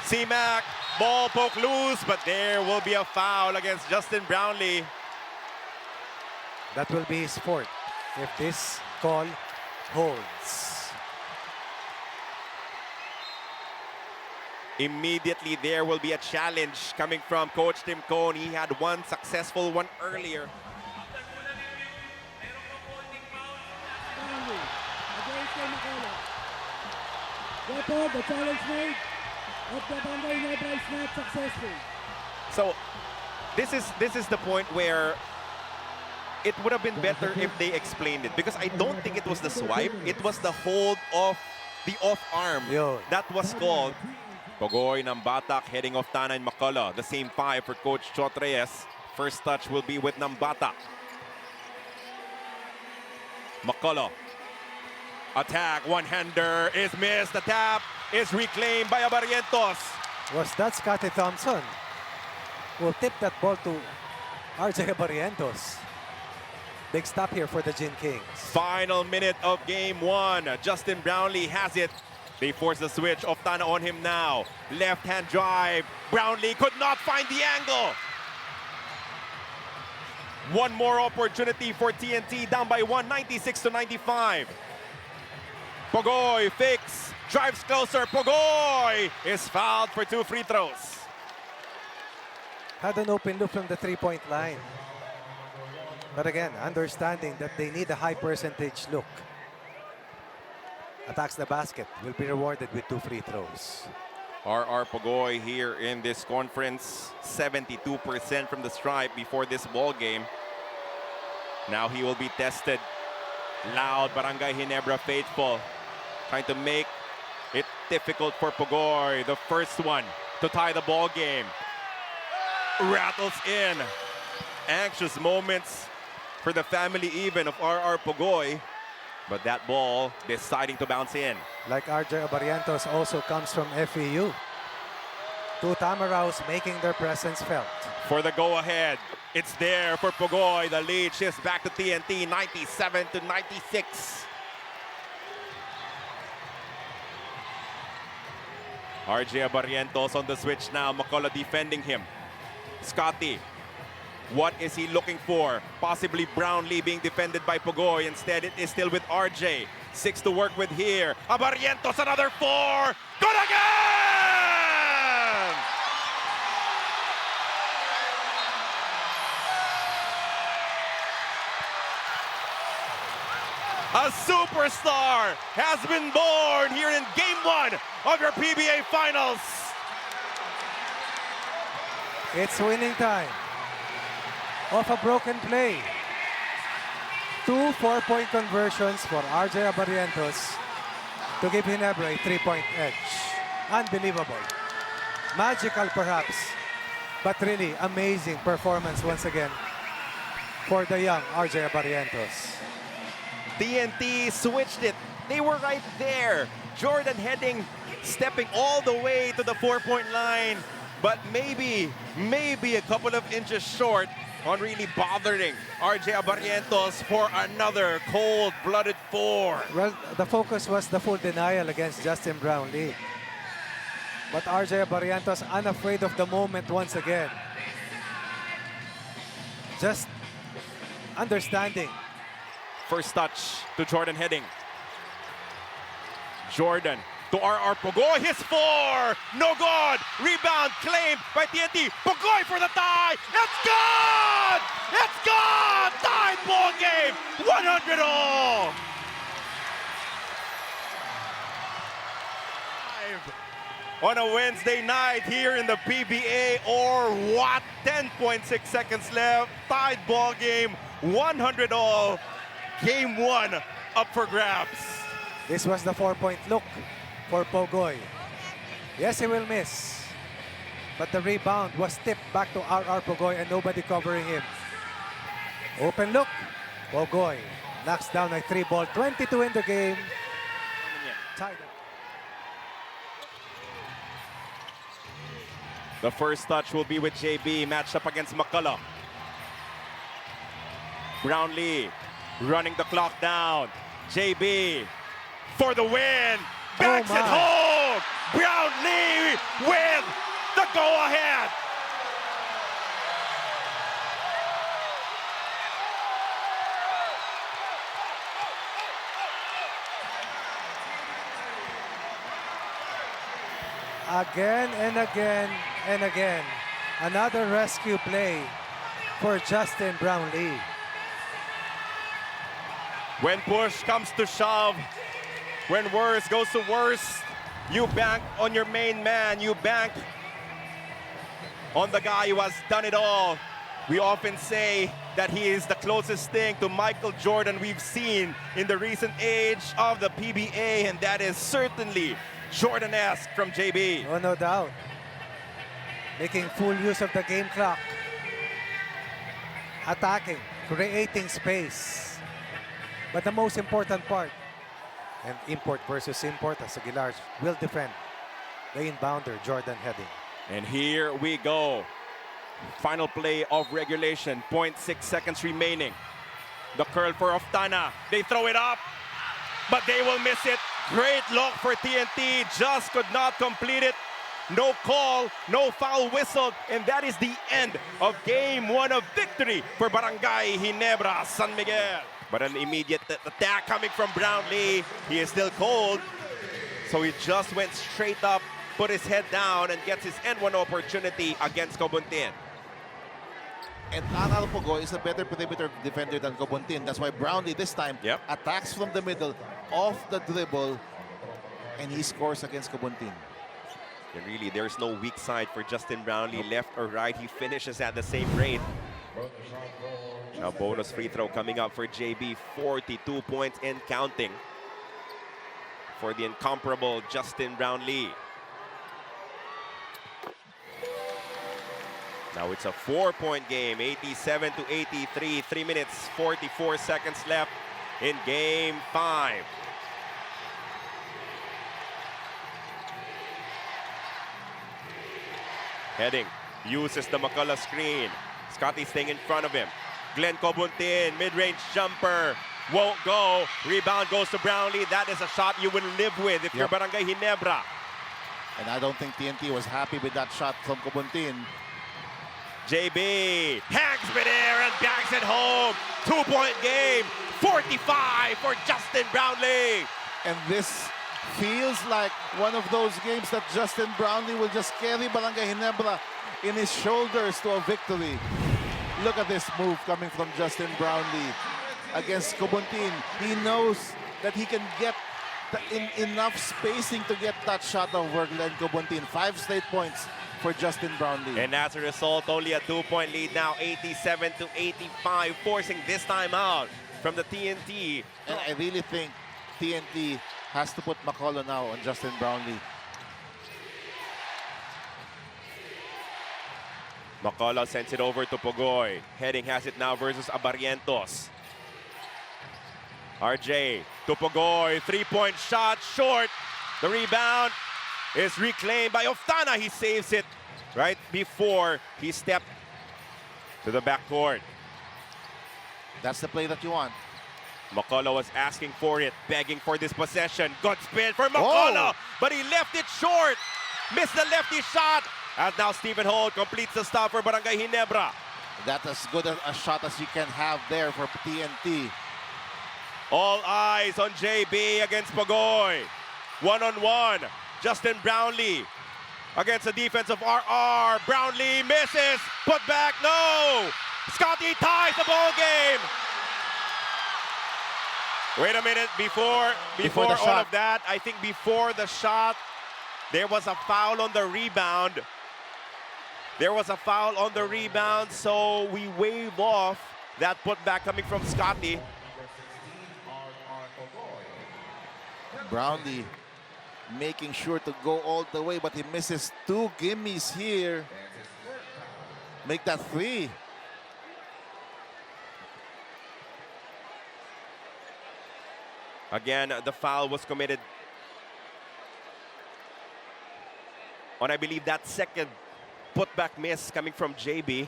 C-Mac, ball poke loose, but there will be a foul against Justin Brownlee. That will be his fourth if this call holds. Immediately there will be a challenge coming from Coach Tim Cone. He had one successful one earlier. Therefore, the challenge made of the Barangay Ginebra is not successful. So this is the point where it would have been better if they explained it, because I don't think it was the swipe. It was the hold of the off arm that was called. Pogoy ng Batak heading off Tana and McCullough. The same five for Coach Chot Reyes. First touch will be with Nambatak. McCullough. Attack, one-hander is missed. The tap is reclaimed by Abarrientos. Was that Scotty Thompson? Will tip that ball to RJ Abarrientos. Big stop here for the Gin Kings. Final minute of game one. Justin Brownlee has it. They force the switch. Oftana on him now. Left-hand drive. Brownlee could not find the angle. One more opportunity for TNT, down by 196 to 95. Pogoy fakes, drives closer. Pogoy is fouled for 2 free throws. Had an open look from the three-point line. But again, understanding that they need a high percentage look. Attacks the basket, will be rewarded with 2 free throws. R.R. Pogoy here in this conference, 72% from the stripe before this ball game. Now he will be tested. Loud Barangay Ginebra faithful, trying to make it difficult for Pogoy. The first one to tie the ball game. Rattles in. Anxious moments for the family even of R.R. Pogoy. But that ball deciding to bounce in. Like RJ Abarrientos also comes from FEU. 2 Tamaraos making their presence felt. For the go-ahead, it's there for Pogoy. The lead shifts back to TNT, 97 to 96. RJ Barrientos on the switch now. McCullough defending him. Scotty, what is he looking for? Possibly Brownlee being defended by Pugoy. Instead, it is still with RJ. 6 to work with here. Barrientos, another 4. Good again! A superstar has been born here in Game 1 of your PBA Finals. It's winning time. Off a broken play. 2 4-point conversions for RJ Barrientos to give Ginebra a 3-point edge. Unbelievable. Magical perhaps, but really amazing performance once again for the young RJ Barrientos. TNT switched it. They were right there. Jordan Heading stepping all the way to the 4-point line, but maybe a couple of inches short on really bothering RJ Barrientos for another cold-blooded 4. Well, the focus was the full denial against Justin Brownlee. But RJ Barrientos unafraid of the moment once again. Just understanding. First touch to Jordan Heading. Jordan to RR Pugoy, his 4! No good! Rebound claimed by TNT. Pugoy for the tie! It's good! It's good! Tied ball game! 100 all! On a Wednesday night here in the PBA, or what? 10.6 seconds left. Tied ball game, 100 all. Game 1 up for grabs. This was the 4-point look for Pugoy. Yes, he will miss. But the rebound was tipped back to RR Pugoy and nobody covering him. Open look. Pugoy knocks down a 3-ball. 22 in the game. Tied up. The first touch will be with JB, matched up against McCullough. Brownlee running the clock down. JB for the win. Backs it home. Brownlee with the go-ahead. Again and again and again. Another rescue play for Justin Brownlee. When push comes to shove, when worse goes to worse, you bank on your main man. You bank on the guy who has done it all. We often say that he is the closest thing to Michael Jordan we've seen in the recent age of the PBA, and that is certainly Jordan-esque from JB. Oh, no doubt. Making full use of the game clock. Attacking, creating space. But the most important part, and import versus import, as Aguilar will defend the inbounder, Jordan Heading. And here we go. Final play of regulation, 0.6 seconds remaining. The curl for Oftana. They throw it up, but they will miss it. Great look for TNT, just could not complete it. No call, no foul whistled, and that is the end of Game 1 of victory for Barangay Ginebra, San Miguel. But an immediate attack coming from Brownlee. He is still cold, so he just went straight up, put his head down, and gets his N1 opportunity against Cobuntin. And RR Pugoy is a better perimeter defender than Cobuntin. That's why Brownlee this time attacks from the middle, off the dribble, and he scores against Cobuntin. And really, there's no weak side for Justin Brownlee, left or right. He finishes at the same rate. Now bonus free throw coming up for JB, 42 points and counting for the incomparable Justin Brownlee. Now it's a 4-point game, 87 to 83, 3 minutes, 44 seconds left in Game 5. Heading uses the McCullough screen. Scotty staying in front of him. Glenn Cobuntin, mid-range jumper, won't go. Rebound goes to Brownlee. That is a shot you will live with if you're Barangay Ginebra. And I don't think TNT was happy with that shot from Cobontin. JB hangs midair and bangs it home. 2-point game. 45 for Justin Brownlee. And this feels like one of those games that Justin Brownlee will just carry Barangay Ginebra in his shoulders to a victory. Look at this move coming from Justin Brownlee against Cobontin. He knows that he can get enough spacing to get that shot over Glenn Cobontin. 5 straight points for Justin Brownlee. And as a result, only a 2-point lead now, 87-85, forcing this time out from the TNT. And I really think TNT has to put McCullough now on Justin Brownlee. McCullough sends it over to Pogoy. Heading has it now versus Abarrientos. RJ to Pogoy. 3-point shot short. The rebound is reclaimed by Oftana. He saves it right before he stepped to the backcourt. That's the play that you want. McCullough was asking for it, begging for this possession. Good spin for McCullough, but he left it short. Missed the lefty shot. And now Stephen Holt completes the stop for Barangay Ginebra. That's as good a shot as you can have there for TNT. All eyes on JB against Pogoy. One-on-one. Justin Brownlee against the defense of RR. Brownlee misses. Put back, no. Scotty ties the ball game. Wait a minute, before all of that, I think before the shot, there was a foul on the rebound. There was a foul on the rebound, so we wave off that putback coming from Scotty. Brownlee making sure to go all the way, but he misses 2 gimmies here. Make that 3. Again, the foul was committed on, I believe, that second putback miss coming from JB.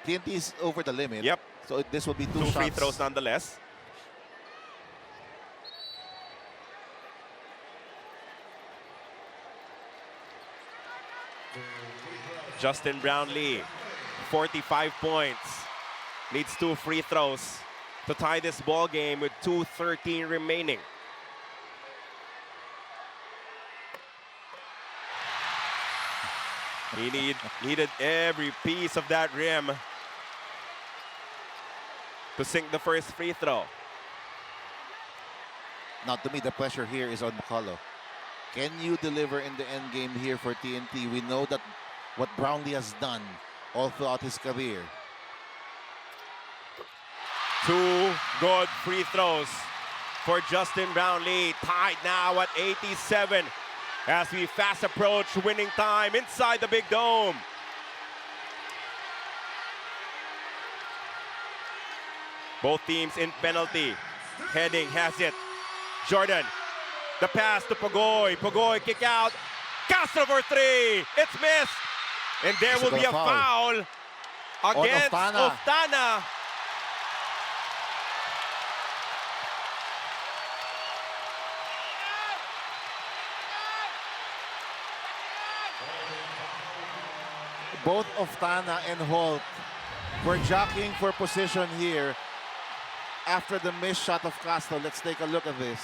TNT is over the limit. Yep. So this will be 2 free shots. throws nonetheless. Justin Brownlee, 45 points, needs 2 free throws to tie this ball game with 2:13 remaining. He needed every piece of that rim to sink the first free throw. Now, to me, the pressure here is on McCullough. Can you deliver in the end game here for TNT? We know that what Brownlee has done all throughout his career. 2 good free throws for Justin Brownlee. Tied now at 87 as we fast approach winning time inside the Big Dome. Both teams in penalty. Heading has it. Jordan, the pass to Pogoy. Pogoy kick out. Castro for 3. It's missed. And there will be a foul against Oftana. Both Oftana and Holt were jockeying for position here after the missed shot of Castro. Let's take a look at this.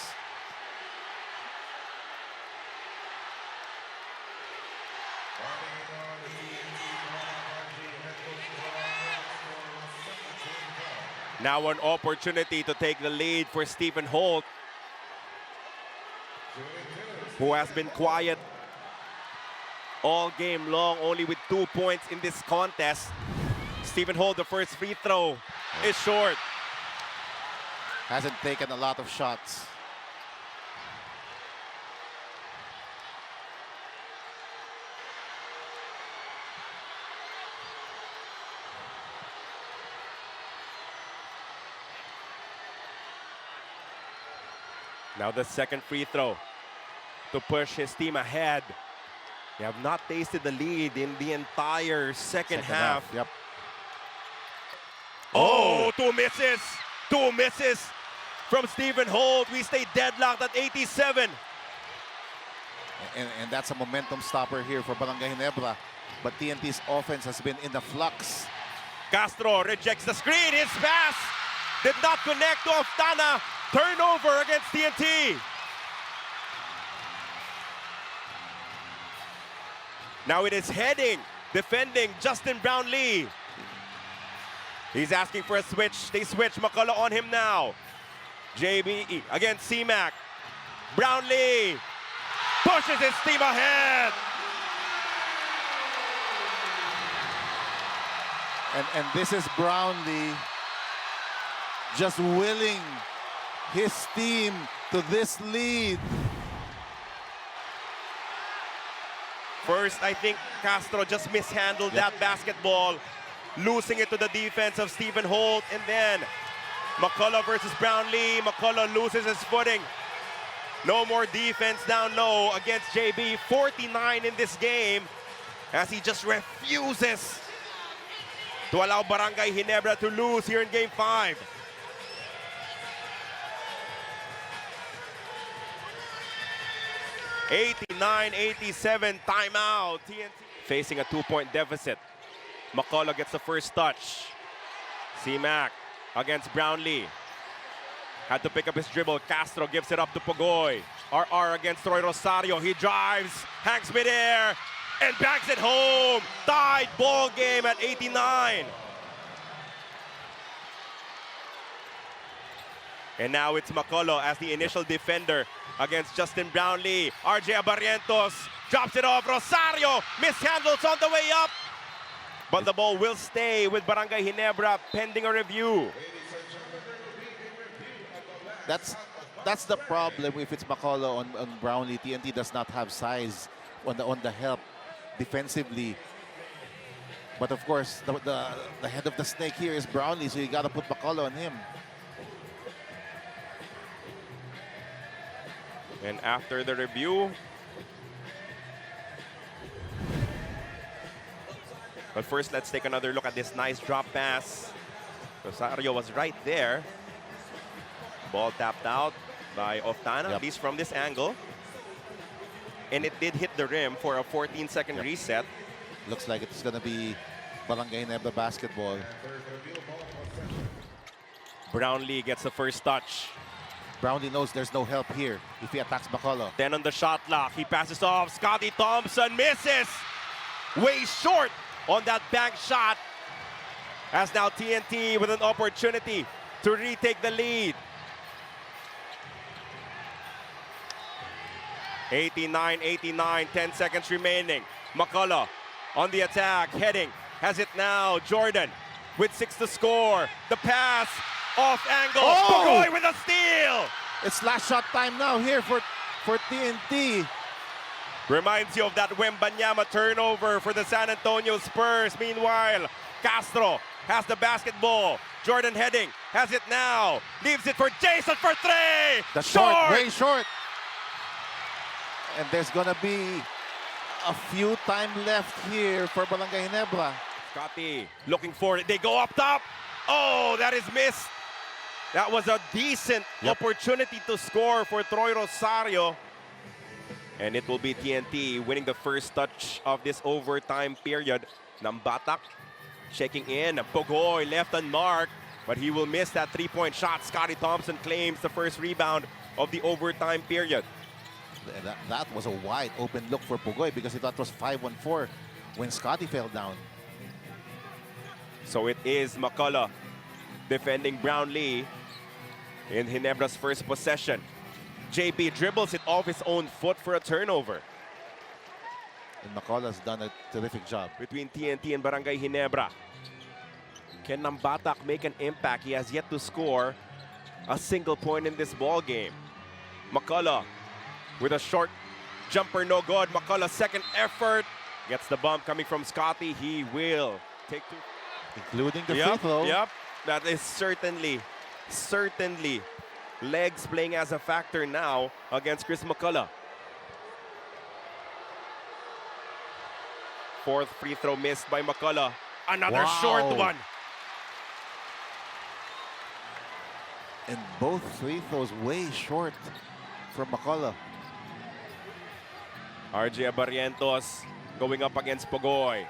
Now an opportunity to take the lead for Stephen Holt, who has been quiet all game long, only with 2 points in this contest. Stephen Holt, the first free throw is short. Hasn't taken a lot of shots. Now the second free throw to push his team ahead. They have not tasted the lead in the entire second half. Yep. Oh, 2 misses. 2 misses from Stephen Holt. We stay deadlocked at 87. And that's a momentum stopper here for Barangay Ginebra. But TNT's offense has been in a flux. Castro rejects the screen. His pass did not connect to Oftana. Turnover against TNT. Now it is heading, defending Justin Brownlee. He's asking for a switch. They switch. McCullough on him now. JB against C-Mac. Brownlee pushes his team ahead. And this is Brownlee just willing his team to this lead. First, I think Castro just mishandled that basketball, losing it to the defense of Stephen Holt. And then McCullough versus Brownlee. McCullough loses his footing. No more defense down low against JB. 49 in this game as he just refuses to allow Barangay Ginebra to lose here in Game 5. (89-87) timeout. TNT facing a 2-point deficit. McCullough gets the first touch. C-Mac against Brownlee. Had to pick up his dribble. Castro gives it up to Pugoy. RR against Troy Rosario. He drives, hangs midair, and banks it home. Tied ball game at 89. And now it's McCullough as the initial defender against Justin Brownlee. RJ Barrientos drops it off. Rosario mishandles on the way up. But the ball will stay with Barangay Ginebra pending a review. That's the problem if it's McCullough on Brownlee. TNT does not have size on the help defensively. But of course, the head of the snake here is Brownlee, so you got to put McCullough on him. And after the review, but first, let's take another look at this nice drop pass. Rosario was right there. Ball tapped out by Oftana, at least from this angle. And it did hit the rim for a 14-second reset. Looks like it's going to be Barangay Ginebra basketball. Brownlee gets the first touch. Brownlee knows there's no help here if he attacks McCullough. Then on the shot clock, he passes off. Scotty Thompson misses. Way short on that bank shot. As now TNT with an opportunity to retake the lead. 89-89, 10 seconds remaining. McCullough on the attack, heading, has it now. Jordan with 6 to score. The pass, off angle. Pugoy with a steal. It's last shot time now here for TNT. Reminds you of that Wembanyama turnover for the San Antonio Spurs. Meanwhile, Castro has the basketball. Jordan heading, has it now. Leaves it for Jason for 3. The short, way short. And there's gonna be a few time left here for Barangay Ginebra. Scotty looking for it. They go up top. Oh, that is missed. That was a decent opportunity to score for Troy Rosario. And it will be TNT winning the first touch of this overtime period. Nambatak checking in. Pugoy left unmarked, but he will miss that 3-point shot. Scotty Thompson claims the first rebound of the overtime period. That was a wide open look for Pugoy because he thought it was 5-on-4 when Scotty fell down. So it is McCullough defending Brownlee in Ginebra's first possession. JB dribbles it off his own foot for a turnover. And McCullough's done a terrific job. Between TNT and Barangay Ginebra. Can Nambatak make an impact? He has yet to score a single point in this ball game. McCullough with a short jumper, no good. McCullough's second effort gets the bump coming from Scotty. He will take 2. Including the free throw. Yep, that is certainly legs playing as a factor now against Chris McCullough. 4th free throw missed by McCullough. Another short one. And both free throws way short from McCullough. RJ Barrientos going up against Pogoy.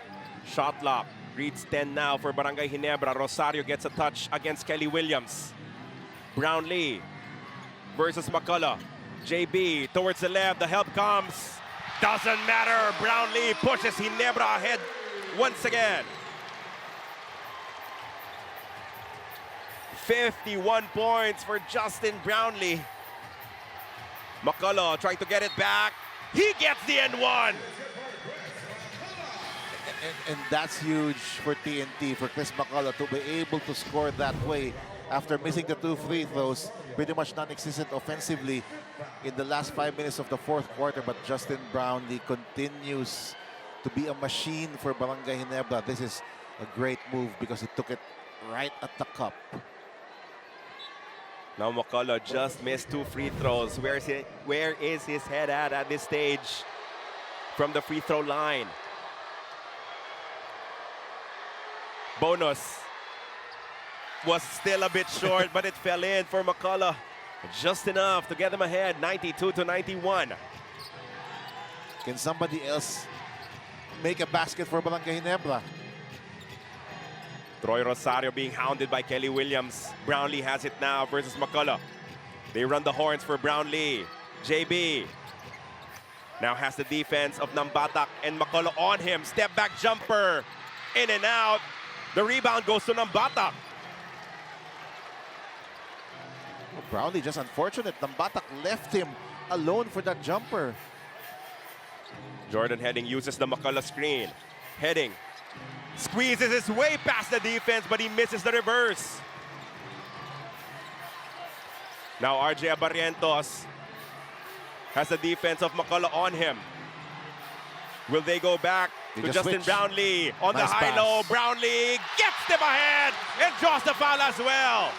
Shot lock. Reads 10 now for Barangay Ginebra. Rosario gets a touch against Kelly Williams. Brownlee versus McCullough. JB towards the left. The help comes. Doesn't matter. Brownlee pushes Ginebra ahead once again. 51 points for Justin Brownlee. McCullough trying to get it back. He gets the end one. And that's huge for TNT, for Chris McCullough to be able to score that way after missing the 2 free throws, pretty much non-existent offensively in the last 5 minutes of the fourth quarter. But Justin Brownlee continues to be a machine for Barangay Ginebra. This is a great move because he took it right at the cup. Now McCullough just missed 2 free throws. Where is his head at this stage from the free throw line? Bonus was still a bit short, but it fell in for McCullough. Just enough to get them ahead, 92-91. Can somebody else make a basket for Barangay Ginebra? Troy Rosario being hounded by Kelly Williams. Brownlee has it now versus McCullough. They run the horns for Brownlee. JB now has the defense of Nambatak and McCullough on him. Step back jumper, in and out. The rebound goes to Nambatak. Brownlee just unfortunate. Nambatak left him alone for that jumper. Jordan Heading uses the McCullough screen. Heading squeezes his way past the defense, but he misses the reverse. Now RJ Barrientos has the defense of McCullough on him. Will they go back to Justin switch. Brownlee on Nice the high-low? pass. Brownlee gets them ahead and draws the foul as well.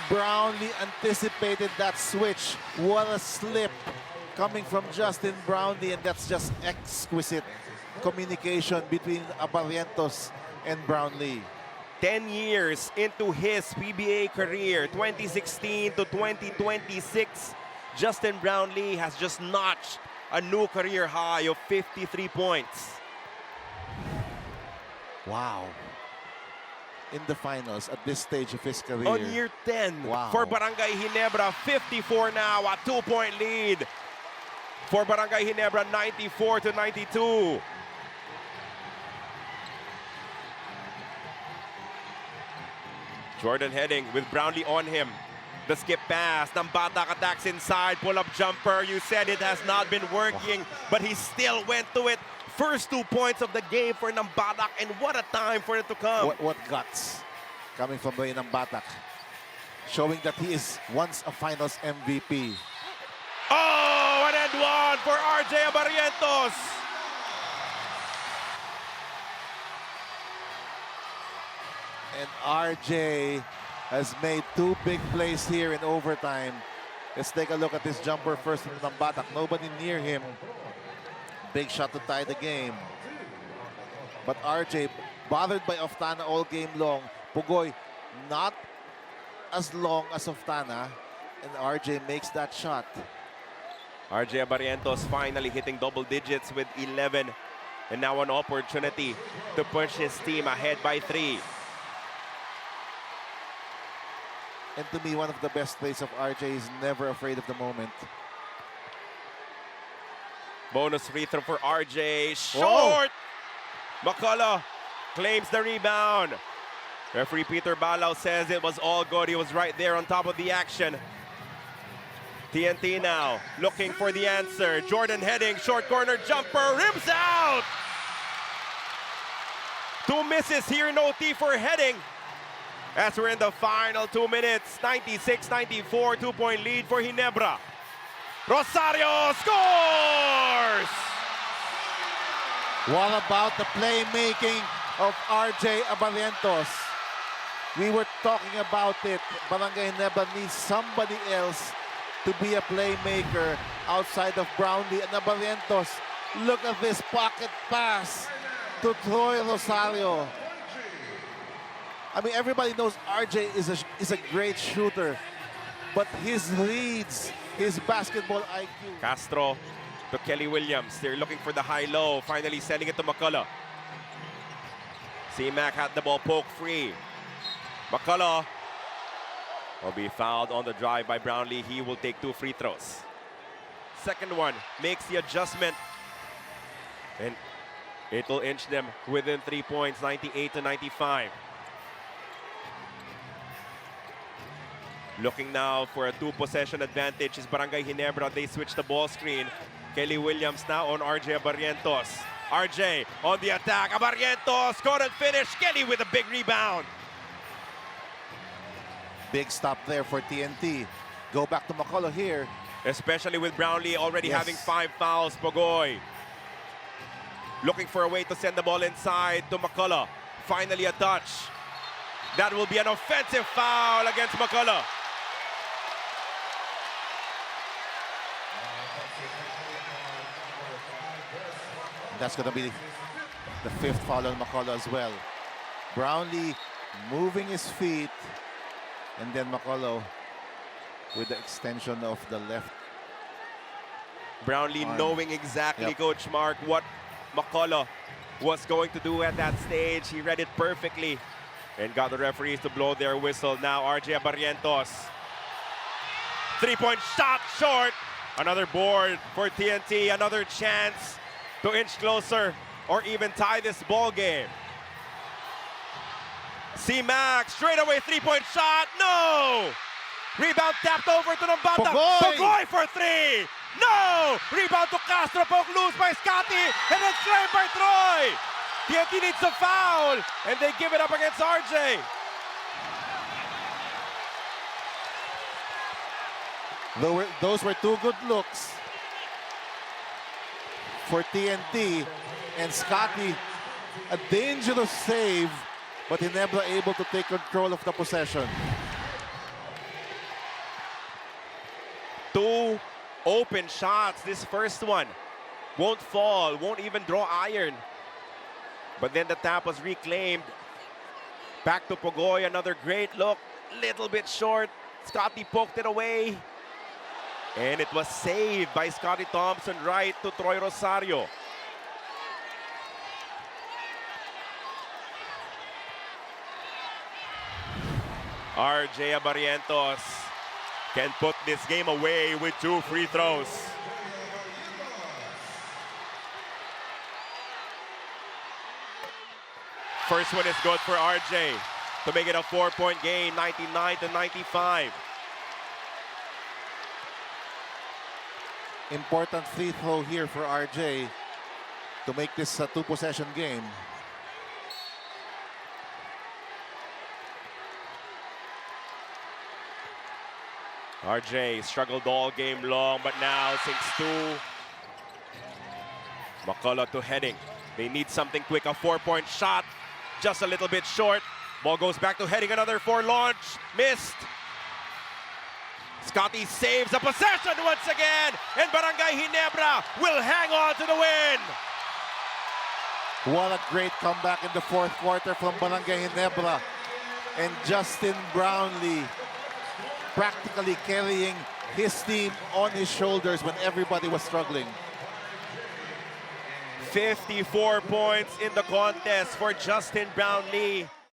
Brownlee anticipated that switch. What a slip coming from Justin Brownlee, and that's just exquisite communication between Barrientos and Brownlee. 10 years into his PBA career, 2016 to 2026, Justin Brownlee has just notched a new career high of 53 points. Wow. In the finals at this stage of his career. On year 10 Wow. for Barangay Ginebra, 54 now, a 2-point lead for Barangay Ginebra, 94-92. Jordan Heading with Brownlee on him. The skip pass, Nambatak attacks inside, pull-up jumper. You said it has not been working, but he still went to it. First 2 points of the game for Nambatak, and what a time for it to come. What guts coming from Ray Nambatak, showing that he is once a finals MVP. Oh, an and one for RJ Barrientos. And RJ has made 2 big plays here in overtime. Let's take a look at this jumper first from Nambatak. Nobody near him. Big shot to tie the game. But RJ, bothered by Oftana all game long. Pugoy, not as long as Oftana. And RJ makes that shot. RJ Barrientos finally hitting double digits with 11. And now an opportunity to push his team ahead by 3. And to me, one of the best plays of RJ is never afraid of the moment. Bonus free throw for RJ. Short! McCullough claims the rebound. Referee Peter Balau says it was all good. He was right there on top of the action. TNT now looking for the answer. Jordan Heading, short corner jumper, rims out! 2 misses here in OT for Heading. As we're in the final 2 minutes, 96-94, 2-point lead for Ginebra. Rosario scores! What about the playmaking of RJ Barrientos? We were talking about it. Barangay Ginebra needs somebody else to be a playmaker outside of Brownlee and Barrientos. Look at this pocket pass to Troy Rosario. I mean, everybody knows RJ is a great shooter, but his reads his basketball IQ. Castro to Kelly Williams. They're looking for the high-low. Finally sending it to McCullough. C-Mac had the ball poke free. McCullough will be fouled on the drive by Brownlee. He will take 2 free throws. Second one makes the adjustment. And it will inch them within 3 points, 98-95. Looking now for a 2-possession advantage is Barangay Ginebra. They switch the ball screen. Kelly Williams now on RJ Abarrientos. RJ on the attack. Abarrientos couldn't finish. Kelly with a big rebound. Big stop there for TNT. Go back to McCullough here. Especially with Brownlee already having 5 fouls. Pogoy looking for a way to send the ball inside to McCullough. Finally a touch. That will be an offensive foul against McCullough. That's going to be the 5th foul on McCullough as well. Brownlee moving his feet, and then McCullough with the extension of the left. Brownlee arm. knowing exactly, Coach Mark, what McCullough was going to do at that stage. He read it perfectly and got the referees to blow their whistle. Now RJ Abarrientos. 3-point shot short. Another board for TNT. Another chance to inch closer or even tie this ball game. C-Mac straight away 3-point shot. No! Rebound tapped over to Nambata. Pogoy for 3. No! Rebound to Castro. Poke loose by Scotty. And then slammed by Troy. TNT needs a foul. And they give it up against RJ. Those were 2 good looks for TNT. And Scotty, a dangerous save, but Ginebra able to take control of the possession. 2 open shots. This first one won't fall, won't even draw iron. But then the tap was reclaimed. Back to Pogoy, another great look. Little bit short. Scotty poked it away. And it was saved by Scotty Thompson right to Troy Rosario. RJ Abarrientos can put this game away with 2 free throws. First one is good for RJ to make it a 4-point game, 99-95. Important free throw here for RJ to make this a 2-possession game. RJ struggled all game long, but now sinks 2. McCullough to Heading. They need something quick, a 4-point shot. Just a little bit short. Ball goes back to Heading, another 4 launch. Missed. Scotty saves a possession once again. And Barangay Ginebra will hang on to the win. What a great comeback in the 4th quarter from Barangay Ginebra. And Justin Brownlee practically carrying his team on his shoulders when everybody was struggling. 54 points in the contest for Justin Brownlee.